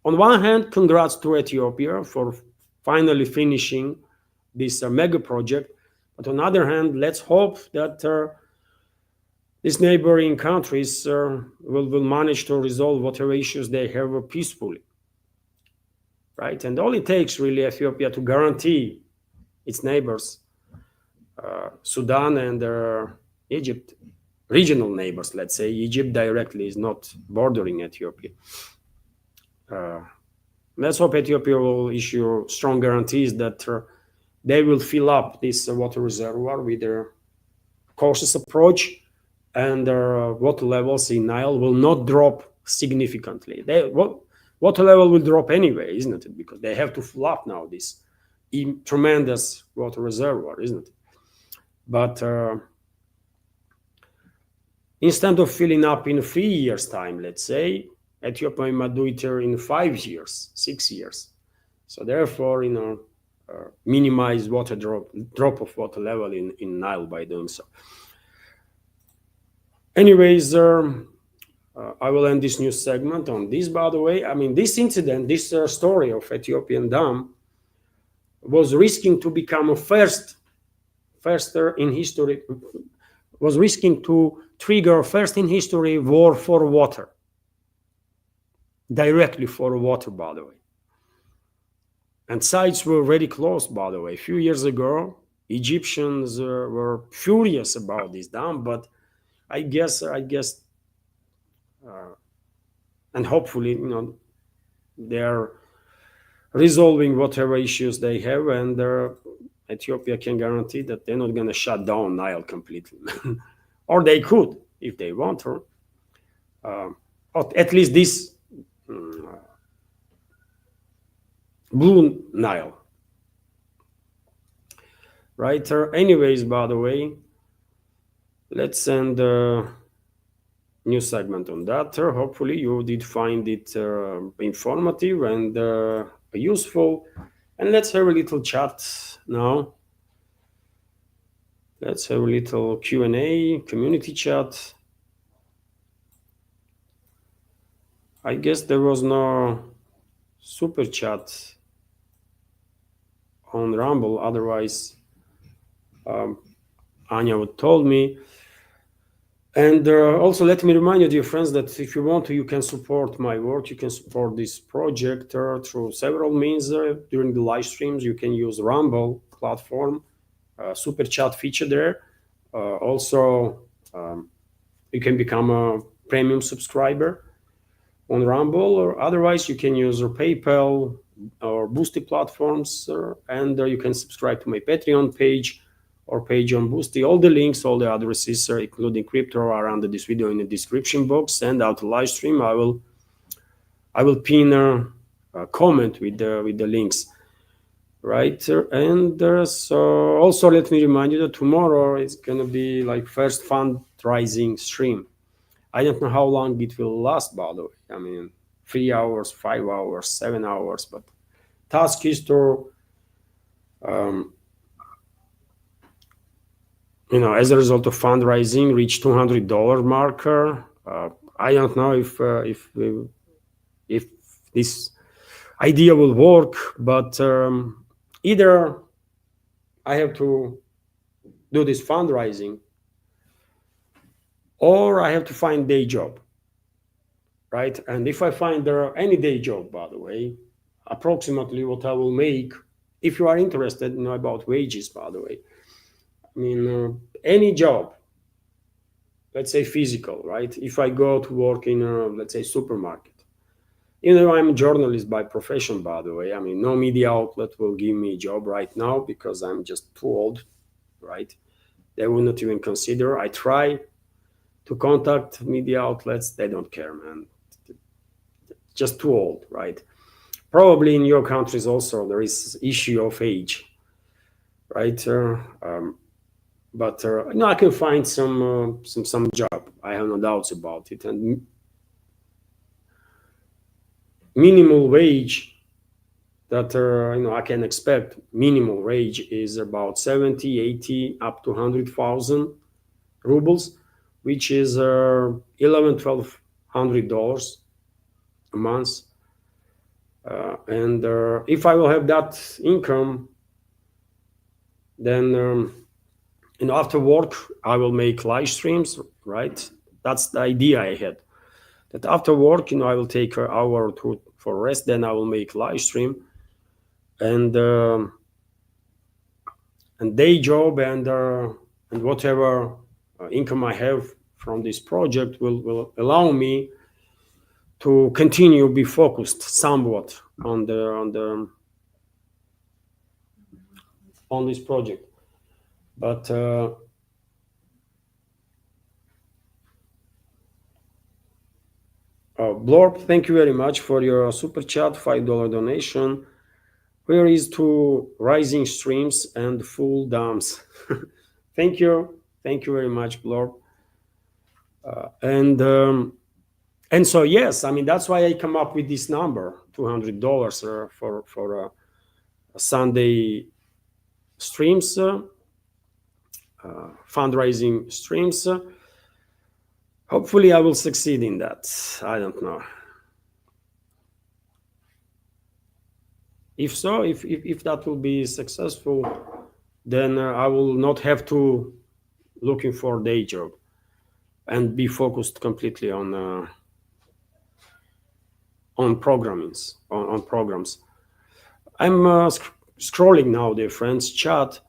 on one hand, congrats to Ethiopia for finally finishing this mega project. But on the other hand, let's hope that these neighboring countries will manage to resolve whatever issues they have peacefully, right? And all it takes really Ethiopia to guarantee its neighbors, Sudan and Egypt, regional neighbors, let's say. Egypt directly is not bordering Ethiopia. Let's hope Ethiopia will issue strong guarantees that they will fill up this water reservoir with their cautious approach, and their water levels in Nile will not drop significantly. Water level will drop anyway, isn't it? Because they have to fill up now this tremendous water reservoir, isn't it? But instead of filling up in 3 years' time, let's say, Ethiopia might do it in 5 years, 6 years. So therefore, minimize water drop of water level in Nile by doing so. Anyways, I will end this news segment on this, by the way. I mean, this incident, this story of Ethiopian dam was risking to become a first in history, was risking to trigger first in history war for water. Directly for water, by the way. And sites were already closed, by the way. A few years ago, Egyptians were furious about this dam, but I guess, and hopefully, they're resolving whatever issues they have, and Ethiopia can guarantee that they're not going to shut down Nile completely. Or they could, if they want to. Or at least this Blue Nile. Right? Anyways, by the way, let's end the new segment on that. Hopefully you did find it informative and useful. And let's have a little chat now. Let's have a little Q&A, community chat. I guess there was no super chat on Rumble. Otherwise, Anya would told me. And also, let me remind you, dear friends, that if you want to, you can support my work. You can support this project through several means. During the live streams, you can use Rumble platform, super chat feature there. Also, you can become a premium subscriber on Rumble, or otherwise you can use PayPal or Boosty platforms, and you can subscribe to my Patreon page or page on Boosty. All the links, all the addresses, including crypto, are under this video in the description box. Send out a live stream. I will pin a comment with the links, right? And so also let me remind you that tomorrow is gonna be like first fundraising stream. I don't know how long it will last, by the way. I mean, 3 hours, 5 hours, 7 hours, but task is to as a result of fundraising, reach $200 marker. I don't know if this idea will work, but either I have to do this fundraising, or I have to find day job, right? And if I find any day job, by the way, approximately what I will make, if you are interested, about wages, by the way. I mean, any job, let's say physical, right? If I go to work in let's say supermarket, You know, I'm a journalist by profession, by the way. I mean, no media outlet will give me a job right now because I'm just too old, right? They will not even consider. I try to contact media outlets. They don't care, man. Just too old, right? Probably in your countries also there is issue of age, right? But you know, I can find some job. I have no doubts about it. And minimal wage that you know I can expect, minimal wage is about 70, 80, up to 100,000 rubles, which is $1,100-$1,200 a month. And if I will have that income, then you know, after work I will make live streams, right? That's the idea I had. That after work, you know, I will take an hour or two for rest. Then I will make live stream, and day job and whatever income I have from this project will allow me to continue be focused somewhat on this project. But Blorp, thank you very much for your super chat, $5 donation. Where is to rising streams and full dams? Thank you very much, Blorp. And so yes, I mean that's why I come up with this number, $200 for Sunday streams, fundraising streams. Hopefully I will succeed in that. I don't know. If so, if that will be successful, then I will not have to looking for a day job and be focused completely on programs. I'm scrolling now, dear friends, chat.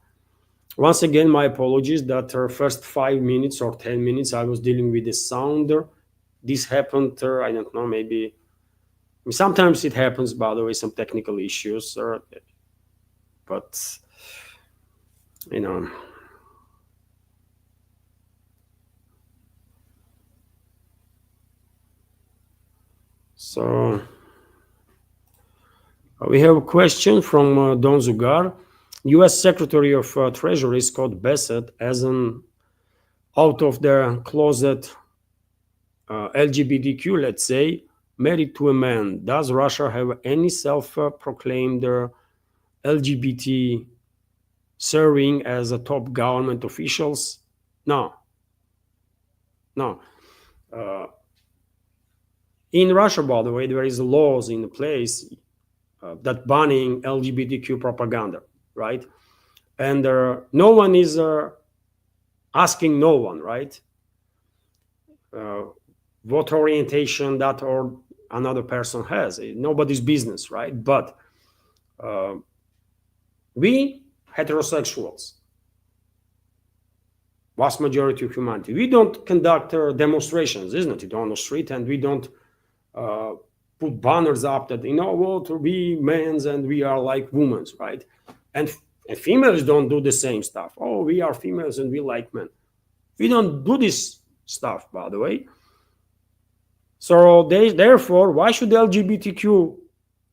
Once again, my apologies that first 5 minutes or 10 minutes I was dealing with the sound. This happened, I don't know, maybe sometimes it happens, by the way, some technical issues, but you know. So we have a question from Don Zugar. U.S. Secretary of Treasury Scott Bessent as an out of the closet LGBTQ, let's say, married to a man. Does Russia have any self-proclaimed LGBT serving as a top government officials? No. In Russia, by the way, there is laws in place that banning LGBTQ propaganda, right? And no one is asking no one, right? What orientation that or another person has. Nobody's business, right? But we heterosexuals, vast majority of humanity, we don't conduct demonstrations, isn't it, on the street, and we don't put banners up that, you know what, we men's and we are like women's, right? And females don't do the same stuff. Oh, we are females and we like men. We don't do this stuff, by the way. So therefore, why should LGBTQ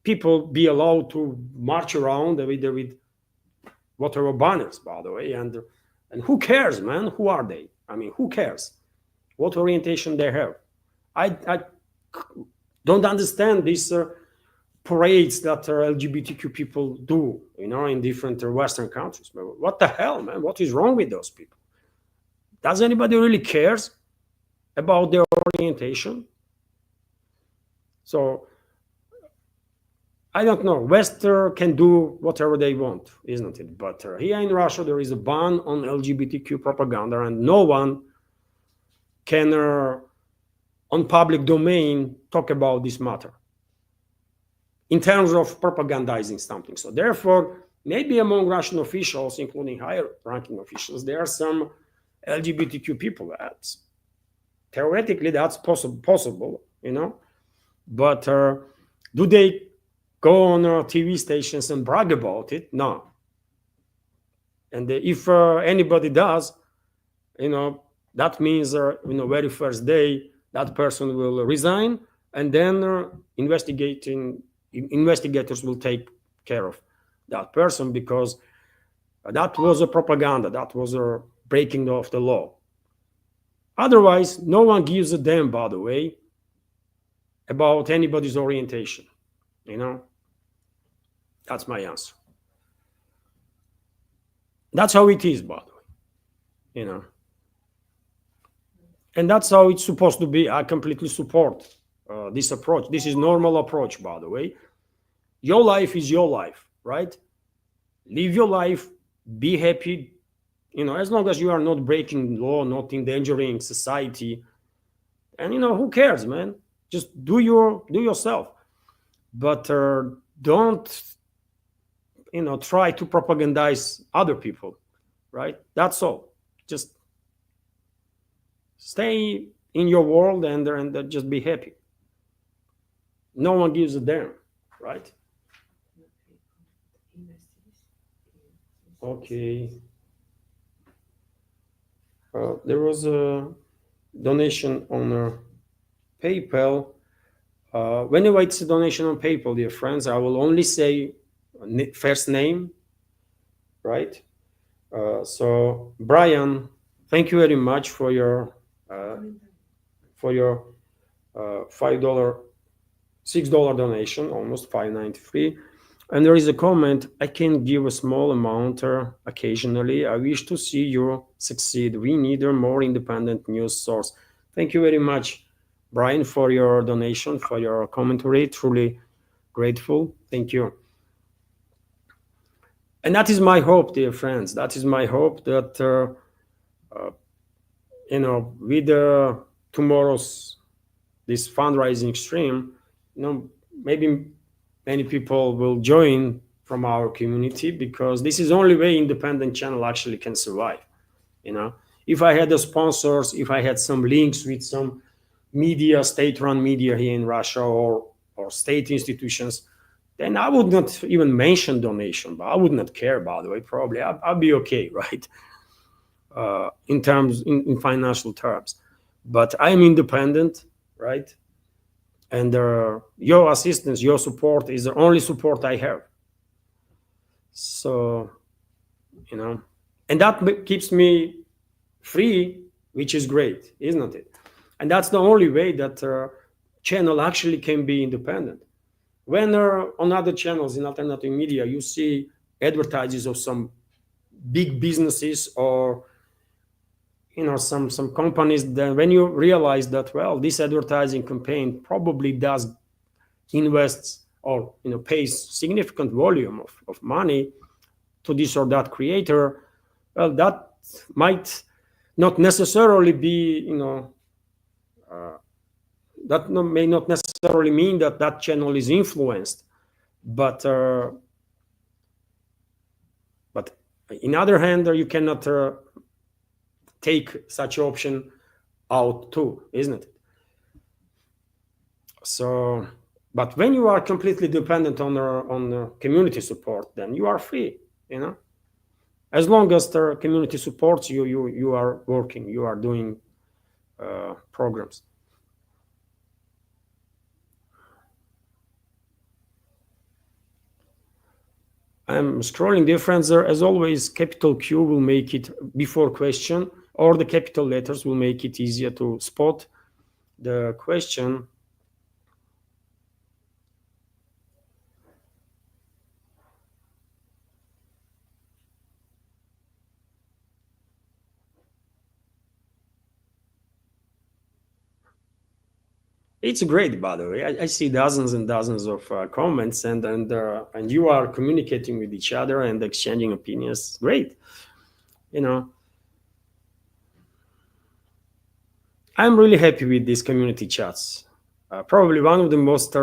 people be allowed to march around with whatever banners, by the way? And who cares, man? Who are they? I mean, who cares what orientation they have? I don't understand these parades that LGBTQ people do, you know, in different Western countries. What the hell, man? What is wrong with those people? Does anybody really cares about their orientation? So I don't know. West can do whatever they want, isn't it? But here in Russia, there is a ban on LGBTQ propaganda, and no one can, on public domain, talk about this matter in terms of propagandizing something. So therefore, maybe among Russian officials, including higher-ranking officials, there are some LGBTQ people. Theoretically, that's possible, you know. But Do they go on TV stations and brag about it? No. And if anybody does, that means very first day that person will resign, and then investigators will take care of that person, because that was a propaganda, that was a breaking of the law. Otherwise, no one gives a damn, by the way, about anybody's orientation. That's my answer. That's how it is, by the way. And that's how it's supposed to be. I completely support this approach. This is normal approach, by the way. Your life is your life, right? Live your life, be happy, as long as you are not breaking law, not endangering society. And who cares, man? Just do yourself. But don't try to propagandize other people, right? That's all. Just stay in your world and just be happy. No one gives a damn, right? Okay. There was a donation on PayPal. Whenever it's a donation on PayPal, dear friends, I will only say first name, right? So Brian, thank you very much for your $5, $6 donation, almost $5.93. And there is a comment: I can give a small amount occasionally. I wish to see you succeed. We need a more independent news source. Thank you very much, Brian, for your donation, for your commentary. Truly grateful. Thank you. And that is my hope, dear friends. That is my hope that, with tomorrow's this fundraising stream, maybe many people will join from our community, because this is the only way independent channel actually can survive. If I had the sponsors, if I had some links with some media, state-run media here in Russia, or state institutions, then I would not even mention donation, but I would not care, by the way. Probably I'll be okay, right? In financial terms. But I'm independent, right? And your assistance, your support is the only support I have. So, and that keeps me free, which is great, isn't it? And that's the only way that channel actually can be independent. When on other channels in alternative media, you see advertises of some big businesses or some companies, then when you realize that, well, this advertising campaign probably does invests or pays significant volume of money to this or that creator, well, that might not necessarily be that may not necessarily mean that channel is influenced, but in other hand, you cannot take such option out too, isn't it? So, but when you are completely dependent on community support, then you are free. As long as the community supports you, you are working, you are doing programs. I'm scrolling, dear friends. As always, capital Q will make it before question, or the capital letters will make it easier to spot the question. It's great, by the way. I see dozens and dozens of comments, and you are communicating with each other and exchanging opinions. Great, I'm really happy with these community chats. Probably one of the most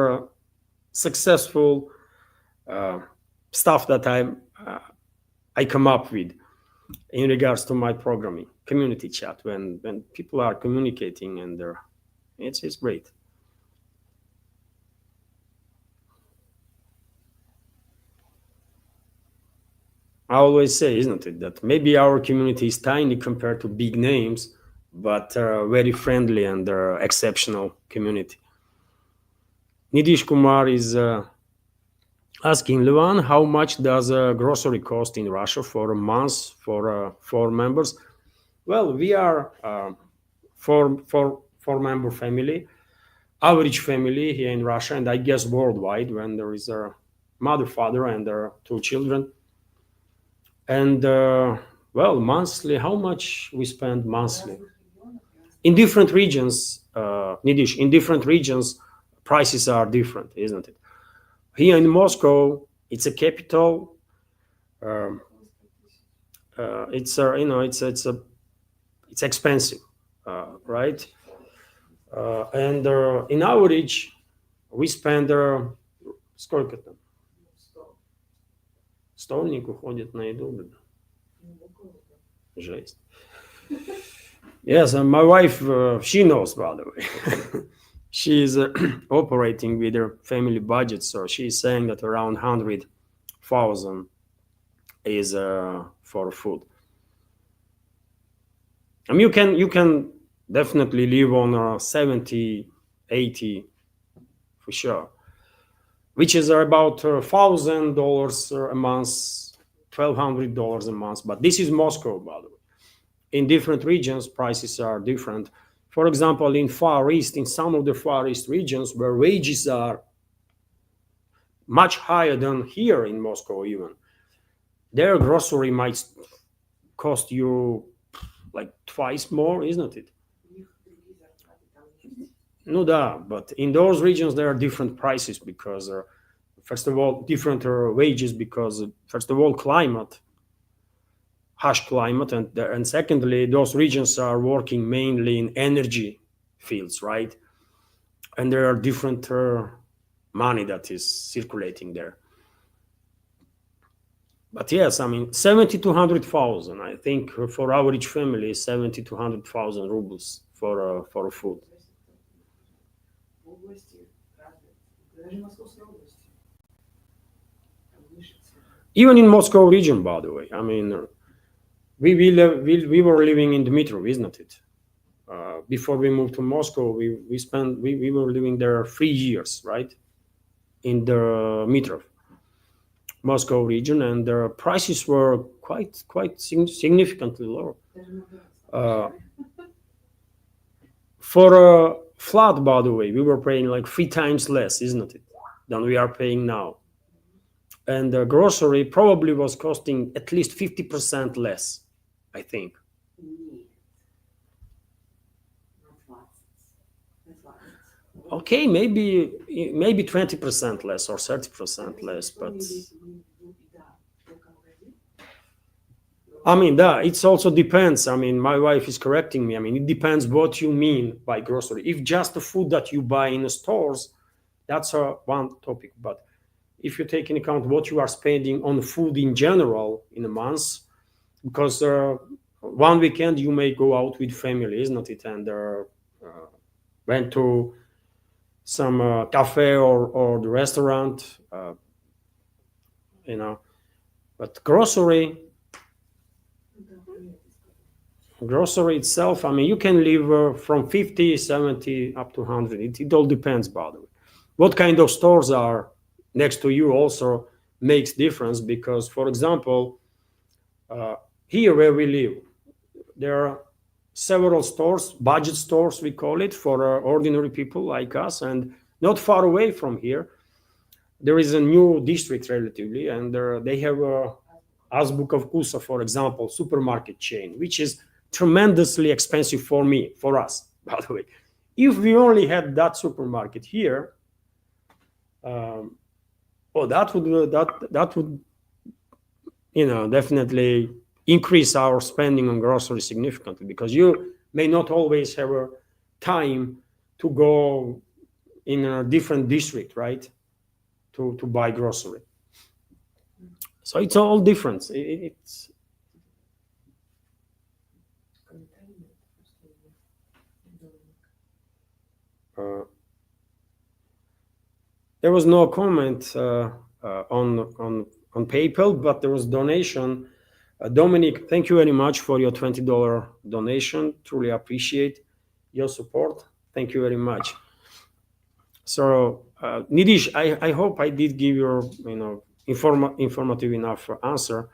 successful stuff that I come up with in regards to my programming. Community chat, when people are communicating, and it's great. I always say, isn't it, that maybe our community is tiny compared to big names, but very friendly and exceptional community. Nidish Kumar is asking, Levan, how much does a grocery cost in Russia for a month for 4 members? Well, we are four member family, average family here in Russia, and I guess worldwide, when there is a mother, father, and 2 children. And well, monthly, how much we spend monthly? In different regions, Nidish, in different regions, prices are different, isn't it? Here in Moscow, it's a capital. It's it's expensive, right? And in average, we spend сколько там? Стольник уходит на еду. Жесть. Yes, and my wife, she knows, by the way. She is operating with her family budget, so she's saying that around 100,000 is for food. I mean, you can definitely live on 70, 80 for sure, which is about $1,000 a month, $1,200 a month. But this is Moscow, by the way. In different regions, prices are different. For example, in Far East, in some of the Far East regions where wages are much higher than here in Moscow even, their grocery might cost you like twice more, isn't it? No, da, but in those regions there are different prices because, first of all, different wages because, first of all, climate, harsh climate, and secondly, those regions are working mainly in energy fields, right? And there are different money that is circulating there. But yes, I mean, 70 to 100,000, I think, for average family, 70 to 100,000 rubles for food. Even in Moscow region, by the way, I mean, we were living in Dmitrov, isn't it? Before we moved to Moscow, we were living there 3 years, right? In the Dmitrov, Moscow region, and the prices were quite significantly lower. For a flat, by the way, we were paying like 3 times less, isn't it, than we are paying now. And the grocery probably was costing at least 50% less, I think. Okay, maybe 20% less or 30% less, but I mean, that it also depends. I mean, my wife is correcting me. I mean, it depends what you mean by grocery. If just the food that you buy in the stores, that's one topic. But if you take into account what you are spending on food in general in a month, because one weekend you may go out with family, isn't it? And went to some cafe or the restaurant, but grocery itself, I mean, you can live from 50, 70 up to 100. It all depends, by the way. What kind of stores are next to you also makes difference because, for example, here where we live, there are several stores, budget stores we call it, for ordinary people like us, and not far away from here there is a new district relatively, and they have a Azbuka Vkusa, for example, supermarket chain, which is tremendously expensive for us, by the way. If we only had that supermarket here, that would definitely increase our spending on groceries significantly, because you may not always have a time to go in a different district, right, to buy grocery. So it's all different. It's there was no comment on on PayPal, but there was donation. Dominic, thank you very much for your $20 donation. Truly appreciate your support. Thank you very much. So, Nidish, I hope I did give your, informative enough answer.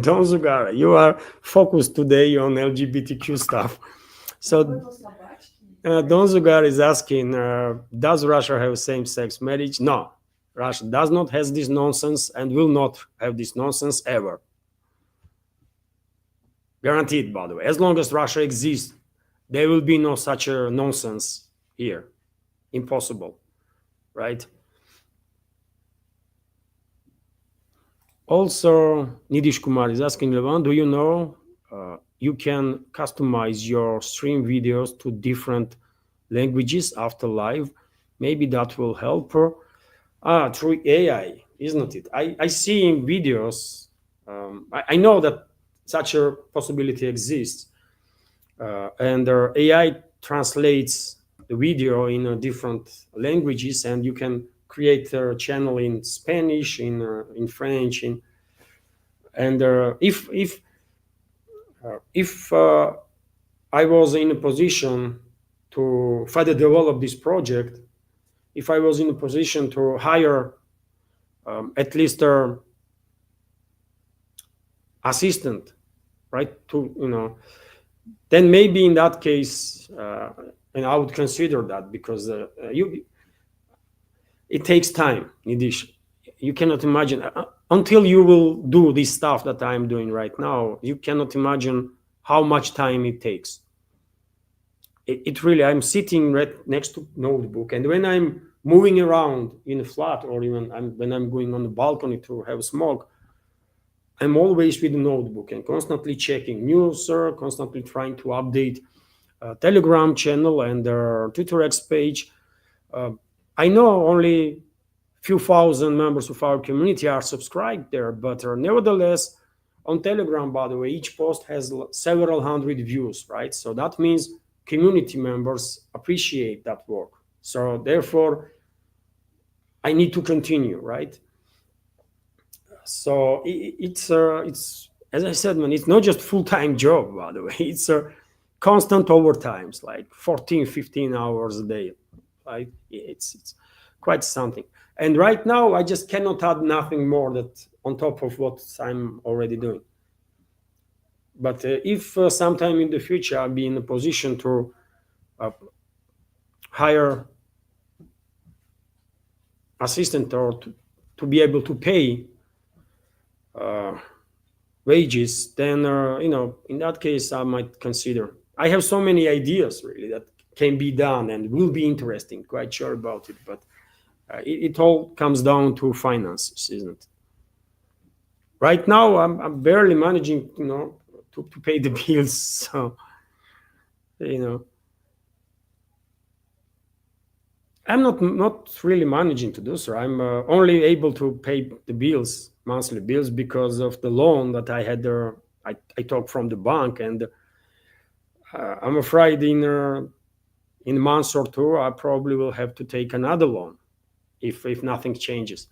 Don Zugara, you are focused today on LGBTQ stuff. So Don Zugar is asking, does Russia have same-sex marriage? No, Russia does not have this nonsense and will not have this nonsense ever. Guaranteed, by the way. As long as Russia exists, there will be no such a nonsense here. Impossible, right? Also, Nidish Kumar is asking, Levan, do you know you can customize your stream videos to different languages after live? Maybe that will help her. Through AI, isn't it? I see in videos, I know that such a possibility exists. And AI translates the video in different languages, and you can create a channel in Spanish, in French, and if I was in a position to further develop this project, if I was in a position to hire at least an assistant, right, then maybe in that case, and I would consider that, because it takes time, Nidish. You cannot imagine, until you will do this stuff that I'm doing right now, you cannot imagine how much time it takes. It really, I'm sitting right next to notebook, and when I'm moving around in a flat, or even when I'm going on the balcony to have smoke, I'm always with the notebook and constantly checking news, constantly trying to update Telegram channel and their Twitter X page. I know only few thousand members of our community are subscribed there, but nevertheless, on Telegram, by the way, each post has several hundred views, right? So that means community members appreciate that work. So therefore, I need to continue, right? So it's as I said, man, it's not just full-time job, by the way. It's constant overtimes, like 14, 15 hours a day, right? It's quite something. And right now, I just cannot add nothing more that on top of what I'm already doing. But if sometime in the future I'll be in a position to hire assistant, or to be able to pay wages, then in that case I might consider. I have so many ideas really that can be done and will be interesting. Quite sure about it, but it all comes down to finances, isn't it? Right now I'm barely managing, to pay the bills. So I'm not really managing to do so. I'm only able to pay the bills, monthly bills, because of the loan that I had there. I took from the bank, and I'm afraid in a month or two I probably will have to take another loan if nothing changes.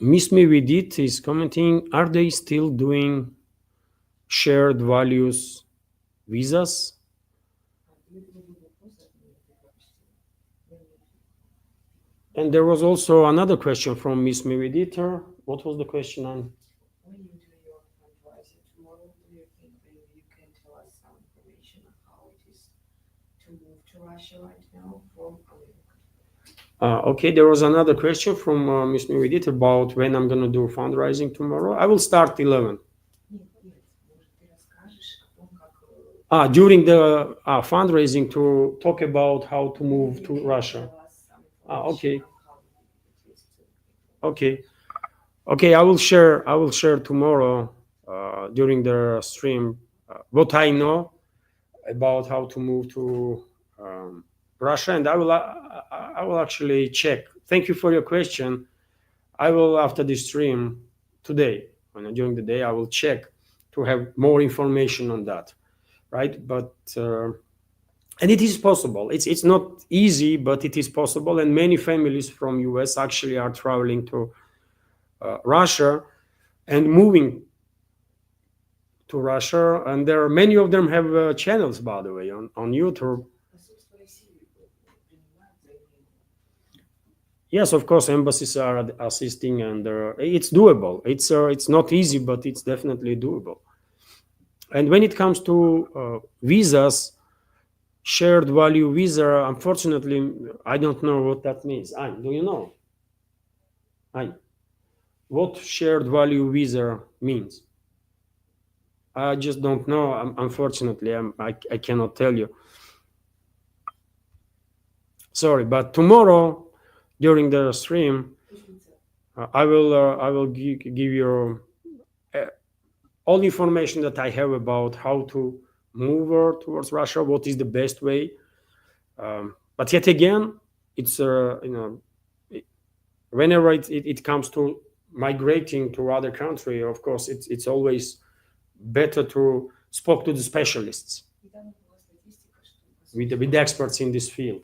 Miss Me With It is commenting, are they still doing shared values visas? And there was also another question from Miss Me With It. What was the question on? When you do your fundraising tomorrow, do you think maybe you can tell us some information on how it is to move to Russia right now from America? Okay, there was another question from Miss Me With It about when I'm going to do fundraising tomorrow. I will start 11. During the fundraising to talk about how to move to Russia. Okay. Okay. I will share tomorrow during the stream what I know about how to move to Russia, and I will actually check. Thank you for your question. I will, after this stream today, during the day, I will check to have more information on that, right? But and it is possible. It's not easy, but it is possible. And many families from US actually are traveling to Russia and moving to Russia. And there are many of them have channels, by the way, on YouTube. Yes, of course, embassies are assisting, and it's doable. It's not easy, but it's definitely doable. And when it comes to visas, shared value visa, unfortunately, I don't know what that means. Do you know? What shared value visa means? I just don't know. Unfortunately, I cannot tell you. Sorry, but tomorrow during the stream, I will give you all the information that I have about how to move towards Russia. What is the best way? But yet again, it's whenever it comes to migrating to other country, of course, it's always better to speak to the specialists, with the experts in this field.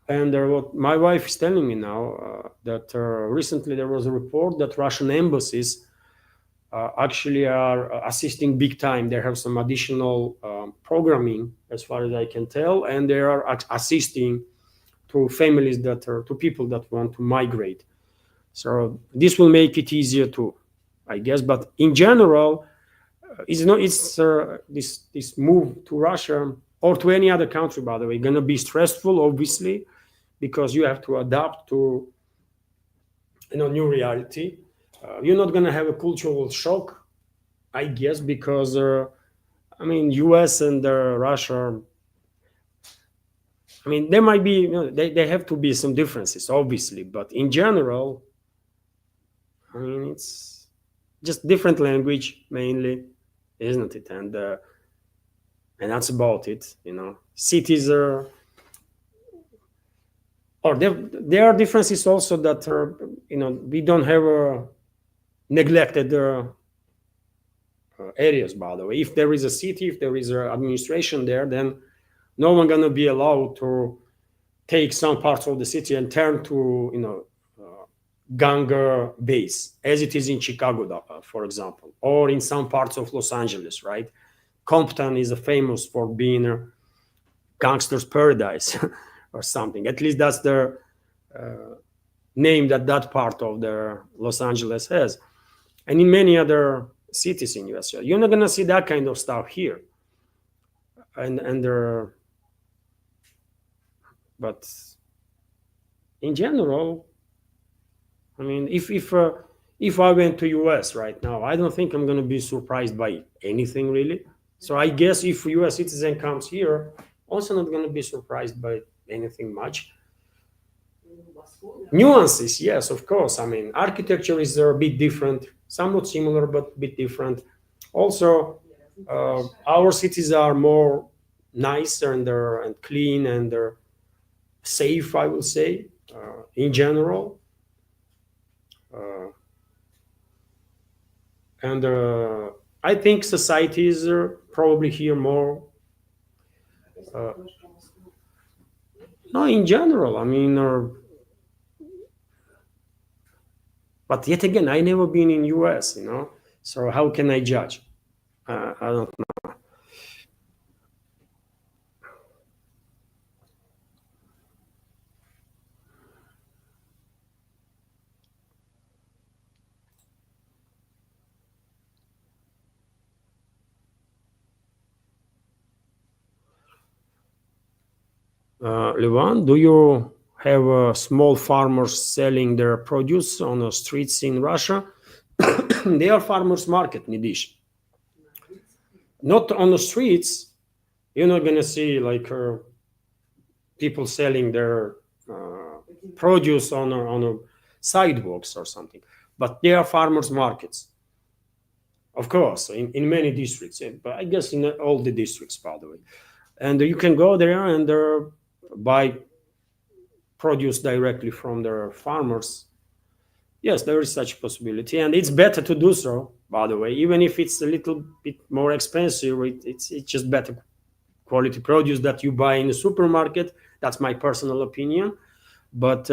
And what my wife is telling me now, that recently there was a report that Russian embassies actually are assisting big time. They have some additional programming, as far as I can tell, and they are assisting to families to people that want to migrate. So this will make it easier too, I guess. But in general, this move to Russia or to any other country, by the way, going to be stressful, obviously, because you have to adapt to new reality. You're not going to have a cultural shock, I guess, because US and Russia, there might be, they have to be some differences, obviously, but in general, it's just different language mainly, isn't it? And that's about it. Cities are, or there are differences also that are, we don't have neglected areas, by the way. If there is a city, if there is an administration there, then no one gonna be allowed to take some parts of the city and turn to gang base, as it is in Chicago, for example, or in some parts of Los Angeles, right? Compton is famous for being a gangster's paradise or something. At least that's the name that part of the Los Angeles has. And in many other cities in US, you're not gonna see that kind of stuff here. But in general, if I went to US right now, I don't think I'm gonna be surprised by anything really. So I guess if a US citizen comes here, also not gonna be surprised by anything much. Nuances, yes, of course. Architecture is a bit different, somewhat similar, but a bit different. Also, our cities are more nicer and clean and safe, I will say, in general. And I think societies are probably here more. No, in general, but yet again, I never been in US, so how can I judge? I don't know. Levan, do you have small farmers selling their produce on the streets in Russia? They are farmers market, Nidish. not on the streets. You're not gonna see like people selling their produce on a sidewalks or something, but there are farmers markets, of course, in many districts, but I guess in all the districts, by the way, and you can go there and buy produce directly from their farmers. Yes, there is such possibility, and it's better to do so, by the way, even if it's a little bit more expensive. It's just better quality produce that you buy in the supermarket. That's my personal opinion. But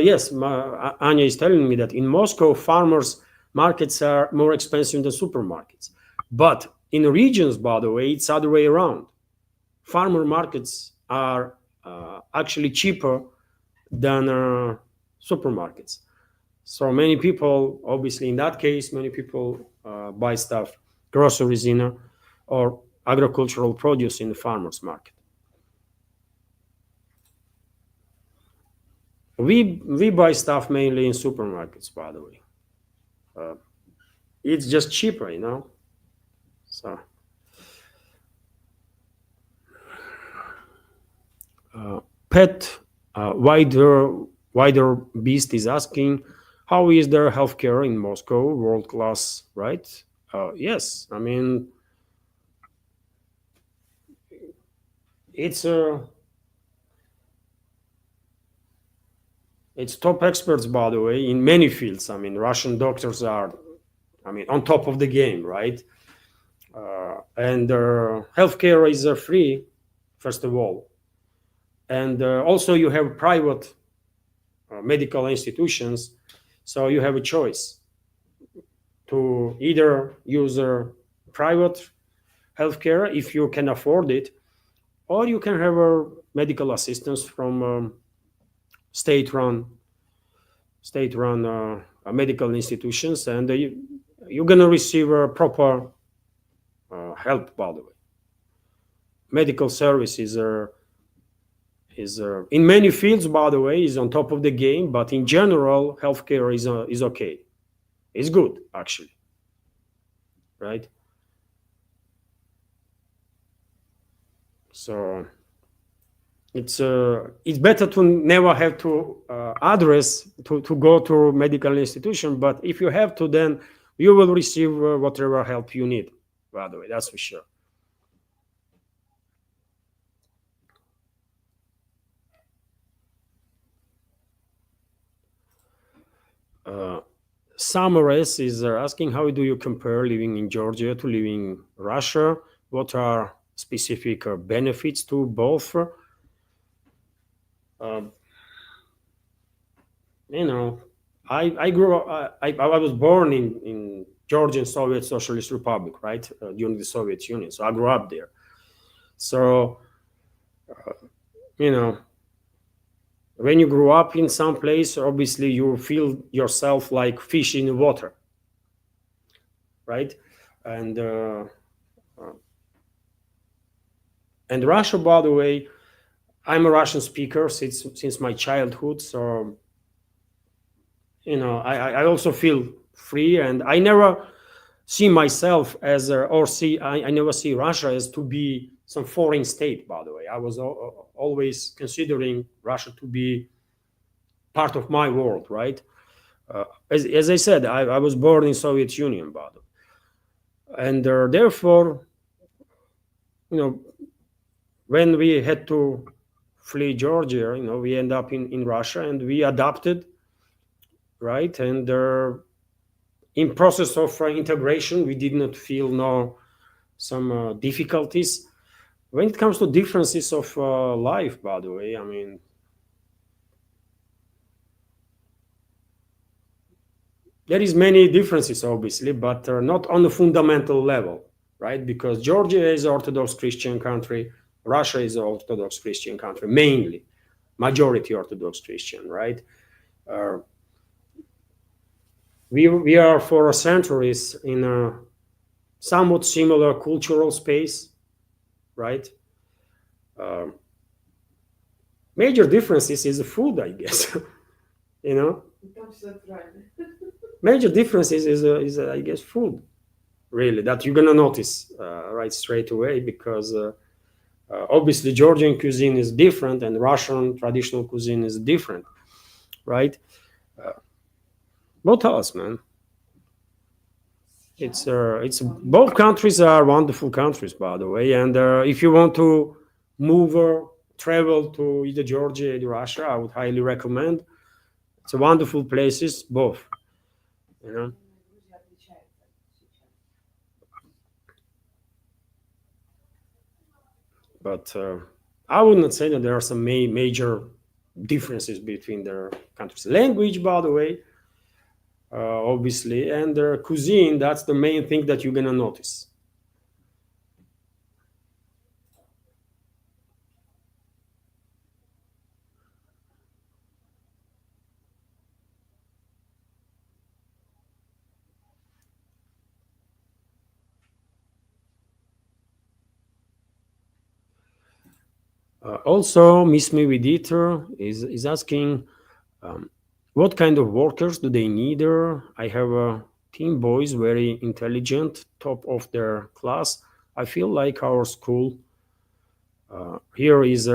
yes, Anya is telling me that in Moscow, farmers markets are more expensive than supermarkets. But in regions, by the way, it's the other way around. Farmer markets are actually cheaper than supermarkets. So many people, obviously in that case, many people buy stuff, groceries in or agricultural produce in the farmers market. We buy stuff mainly in supermarkets, by the way. It's just cheaper, you know. So Pet wider beast is asking, how is their healthcare in Moscow? World class, right? Yes, I mean it's top experts, by the way, in many fields. I mean, Russian doctors are, I mean, on top of the game, right? And healthcare is free, first of all. And also you have private medical institutions, so you have a choice to either use private healthcare if you can afford it, or you can have a medical assistance from state-run medical institutions, and you're gonna receive a proper help. By the way, medical services is in many fields, by the way, is on top of the game, but in general, healthcare is okay. It's good, actually, right? So it's better to never have to address to go to medical institution, but if you have to, then you will receive whatever help you need, by the way, that's for sure. Samares is asking, how do you compare living in Georgia to living in Russia? What are specific benefits to both? You know, I grew up, I was born in Georgian Soviet Socialist Republic, right, during the Soviet Union. So I grew up there. So, you know, when you grew up in some place, obviously you feel yourself like fish in the water, right? And Russia, by the way, I'm a Russian speaker since my childhood, so you know I also feel free, and I never see myself as I never see Russia as to be some foreign state. By the way, I was always considering Russia to be part of my world, right? As I said, I was born in Soviet Union, by the way, and therefore, you know, when we had to flee Georgia, you know, we end up in Russia, and we adapted, right? And in process of integration, we did not feel some difficulties. When it comes to differences of life, by the way, I mean, there is many differences, obviously, but not on a fundamental level, right? Because Georgia is an Orthodox Christian country, Russia is an Orthodox Christian country, mainly, majority Orthodox Christian, right? We are for centuries in a somewhat similar cultural space, right? Major differences is the food, I guess. You know, major difference is I guess food, really, that you're gonna notice right straight away, because obviously Georgian cuisine is different and Russian traditional cuisine is different, right? What else, man? It's both countries are wonderful countries, by the way. And if you want to move or travel to either Georgia or Russia, I would highly recommend. It's a wonderful places, both. You know. But I would not say that there are some major differences between their countries. Language, by the way, obviously, and their cuisine, that's the main thing that you're gonna notice. Also, Miss Me with Eater is asking, what kind of workers do they need? I have a team boys, very intelligent, top of their class. I feel like our school here is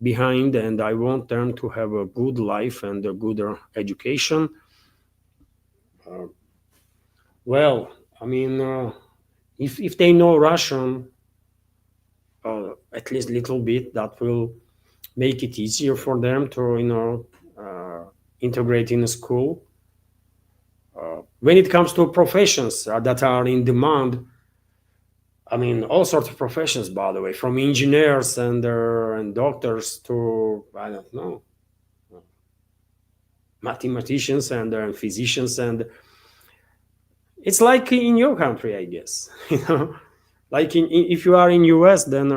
behind, and I want them to have a good life and a good education. Well, I mean, if they know Russian, at least a little bit, that will make it easier for them to integrate in a school. When it comes to professions that are in demand, I mean, all sorts of professions, by the way, from engineers and doctors to, I don't know, mathematicians and physicians. And it's like in your country, I guess. Like if you are in US, then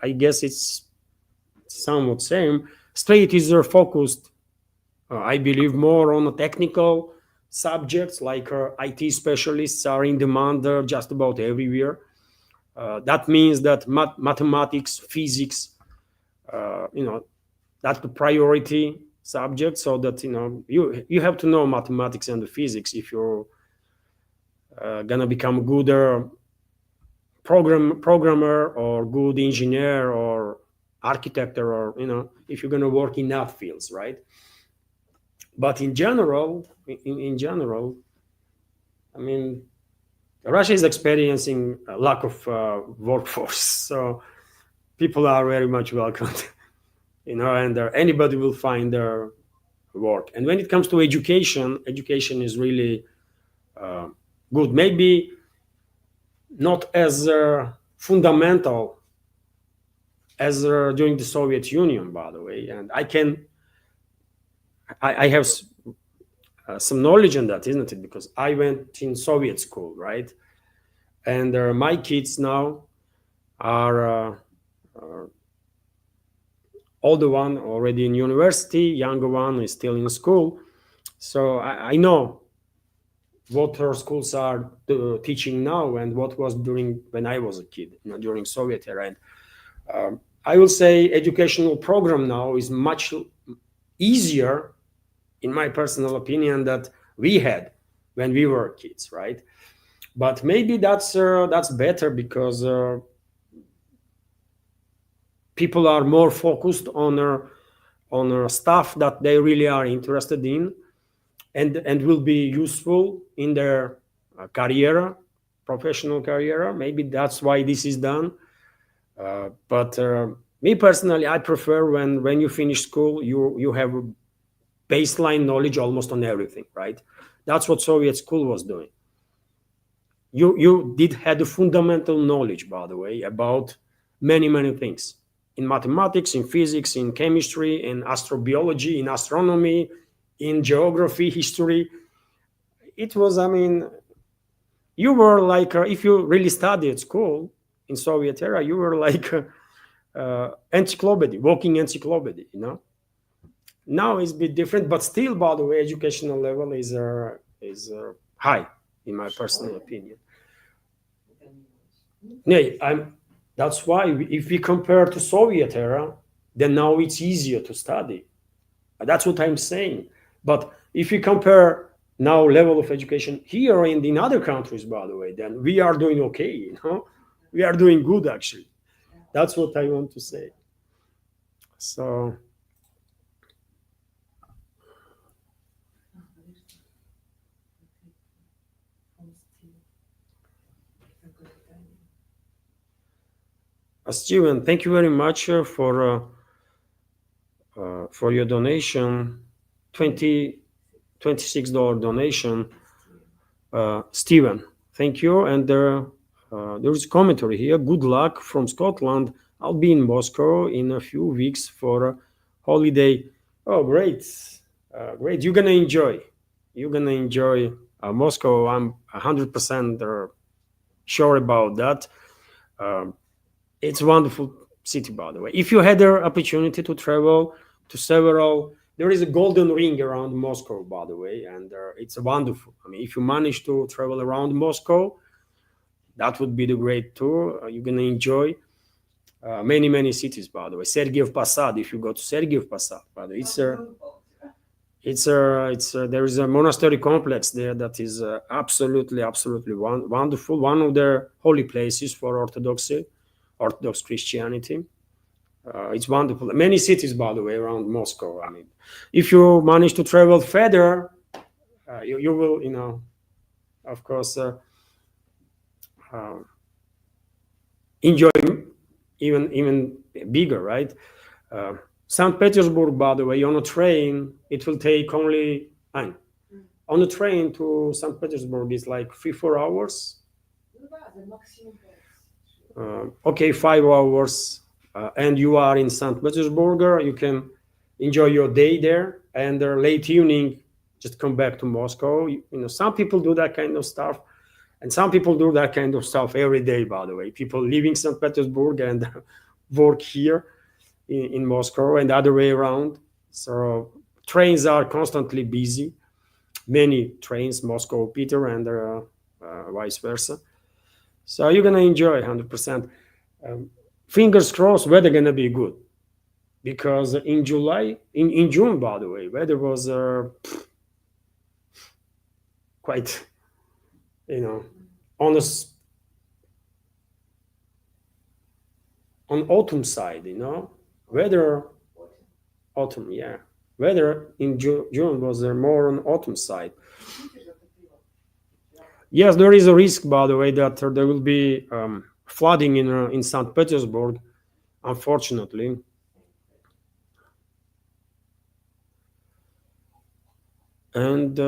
I guess it's somewhat same. State is focused, I believe, more on the technical subjects, like IT specialists are in demand just about everywhere. That means that mathematics, physics, that's the priority subject. So that you have to know mathematics and the physics if you're gonna become a good programmer or good engineer or architect, or if you're gonna work in that fields, right? But in general, I mean, Russia is experiencing a lack of workforce, so people are very much welcomed, and anybody will find their work. And when it comes to education is really good. Maybe not as fundamental as during the Soviet Union, by the way. And I have some knowledge on that, isn't it? Because I went in Soviet school, right? And my kids now are older one already in university, younger one is still in school. So I know what our schools are teaching now and what was during when I was a kid, during Soviet era. And I will say educational program now is much easier, in my personal opinion, that we had when we were kids, right? But maybe that's better because people are more focused on stuff that they really are interested in, and will be useful in their career, professional career. Maybe that's why this is done. But me personally, I prefer when you finish school, you have a baseline knowledge almost on everything, right? That's what Soviet school was doing. You did have the fundamental knowledge, by the way, about many things in mathematics, in physics, in chemistry, in astrobiology, in astronomy, in geography, history. It was, I mean, you were like, if you really studied at school in Soviet era, you were like encyclopedia, walking encyclopedia, Now it's a bit different, but still, by the way, educational level is high, in my personal opinion. Yeah, that's why if we compare to Soviet era, then now it's easier to study. That's what I'm saying. But if you compare now level of education here and in other countries, by the way, then we are doing okay, you know, we are doing good actually. That's what I want to say. So Steven, thank you very much for your donation, $26 donation. Steven, thank you. And there is a commentary here. Good luck from Scotland. I'll be in Moscow in a few weeks for a holiday. Oh, great. Great. You're going to enjoy. You're going to enjoy Moscow. I'm 100% sure about that. It's a wonderful city, by the way. If you had the opportunity to travel to several, there is a golden ring around Moscow, by the way, and it's wonderful. I mean, if you manage to travel around Moscow, that would be the great tour. You're gonna enjoy many cities, by the way. Sergiev Posad. If you go to Sergiev Posad, by the way, there is a monastery complex there that is absolutely wonderful. One of the holy places for Orthodox Christianity. It's wonderful. Many cities, by the way, around Moscow. I mean, if you manage to travel further, you will, you know, of course, enjoy even bigger, right? St. Petersburg, by the way, on a train, it will take only on a train to St. Petersburg is like 3-4 hours. Okay, 5 hours, and you are in St. Petersburg. You can enjoy your day there, and late evening, just come back to Moscow. You know, some people do that kind of stuff, and some people do that kind of stuff every day, by the way. People leaving St. Petersburg and work here in Moscow and the other way around. So trains are constantly busy. Many trains, Moscow, Peter, and vice versa. So you're gonna enjoy 100%. Fingers crossed, weather gonna be good, because in June, by the way, weather was quite, you know, on autumn side, you know, weather autumn, yeah, weather in June was more on autumn side. Yes, there is a risk, by the way, that there will be flooding in St. Petersburg, unfortunately. And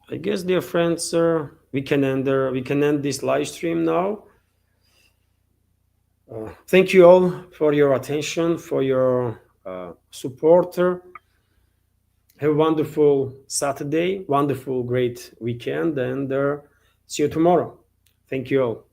I guess, dear friends, we can end this live stream now. Thank you all for your attention, for your support. Have a wonderful Saturday, wonderful, great weekend, and see you tomorrow. Thank you all.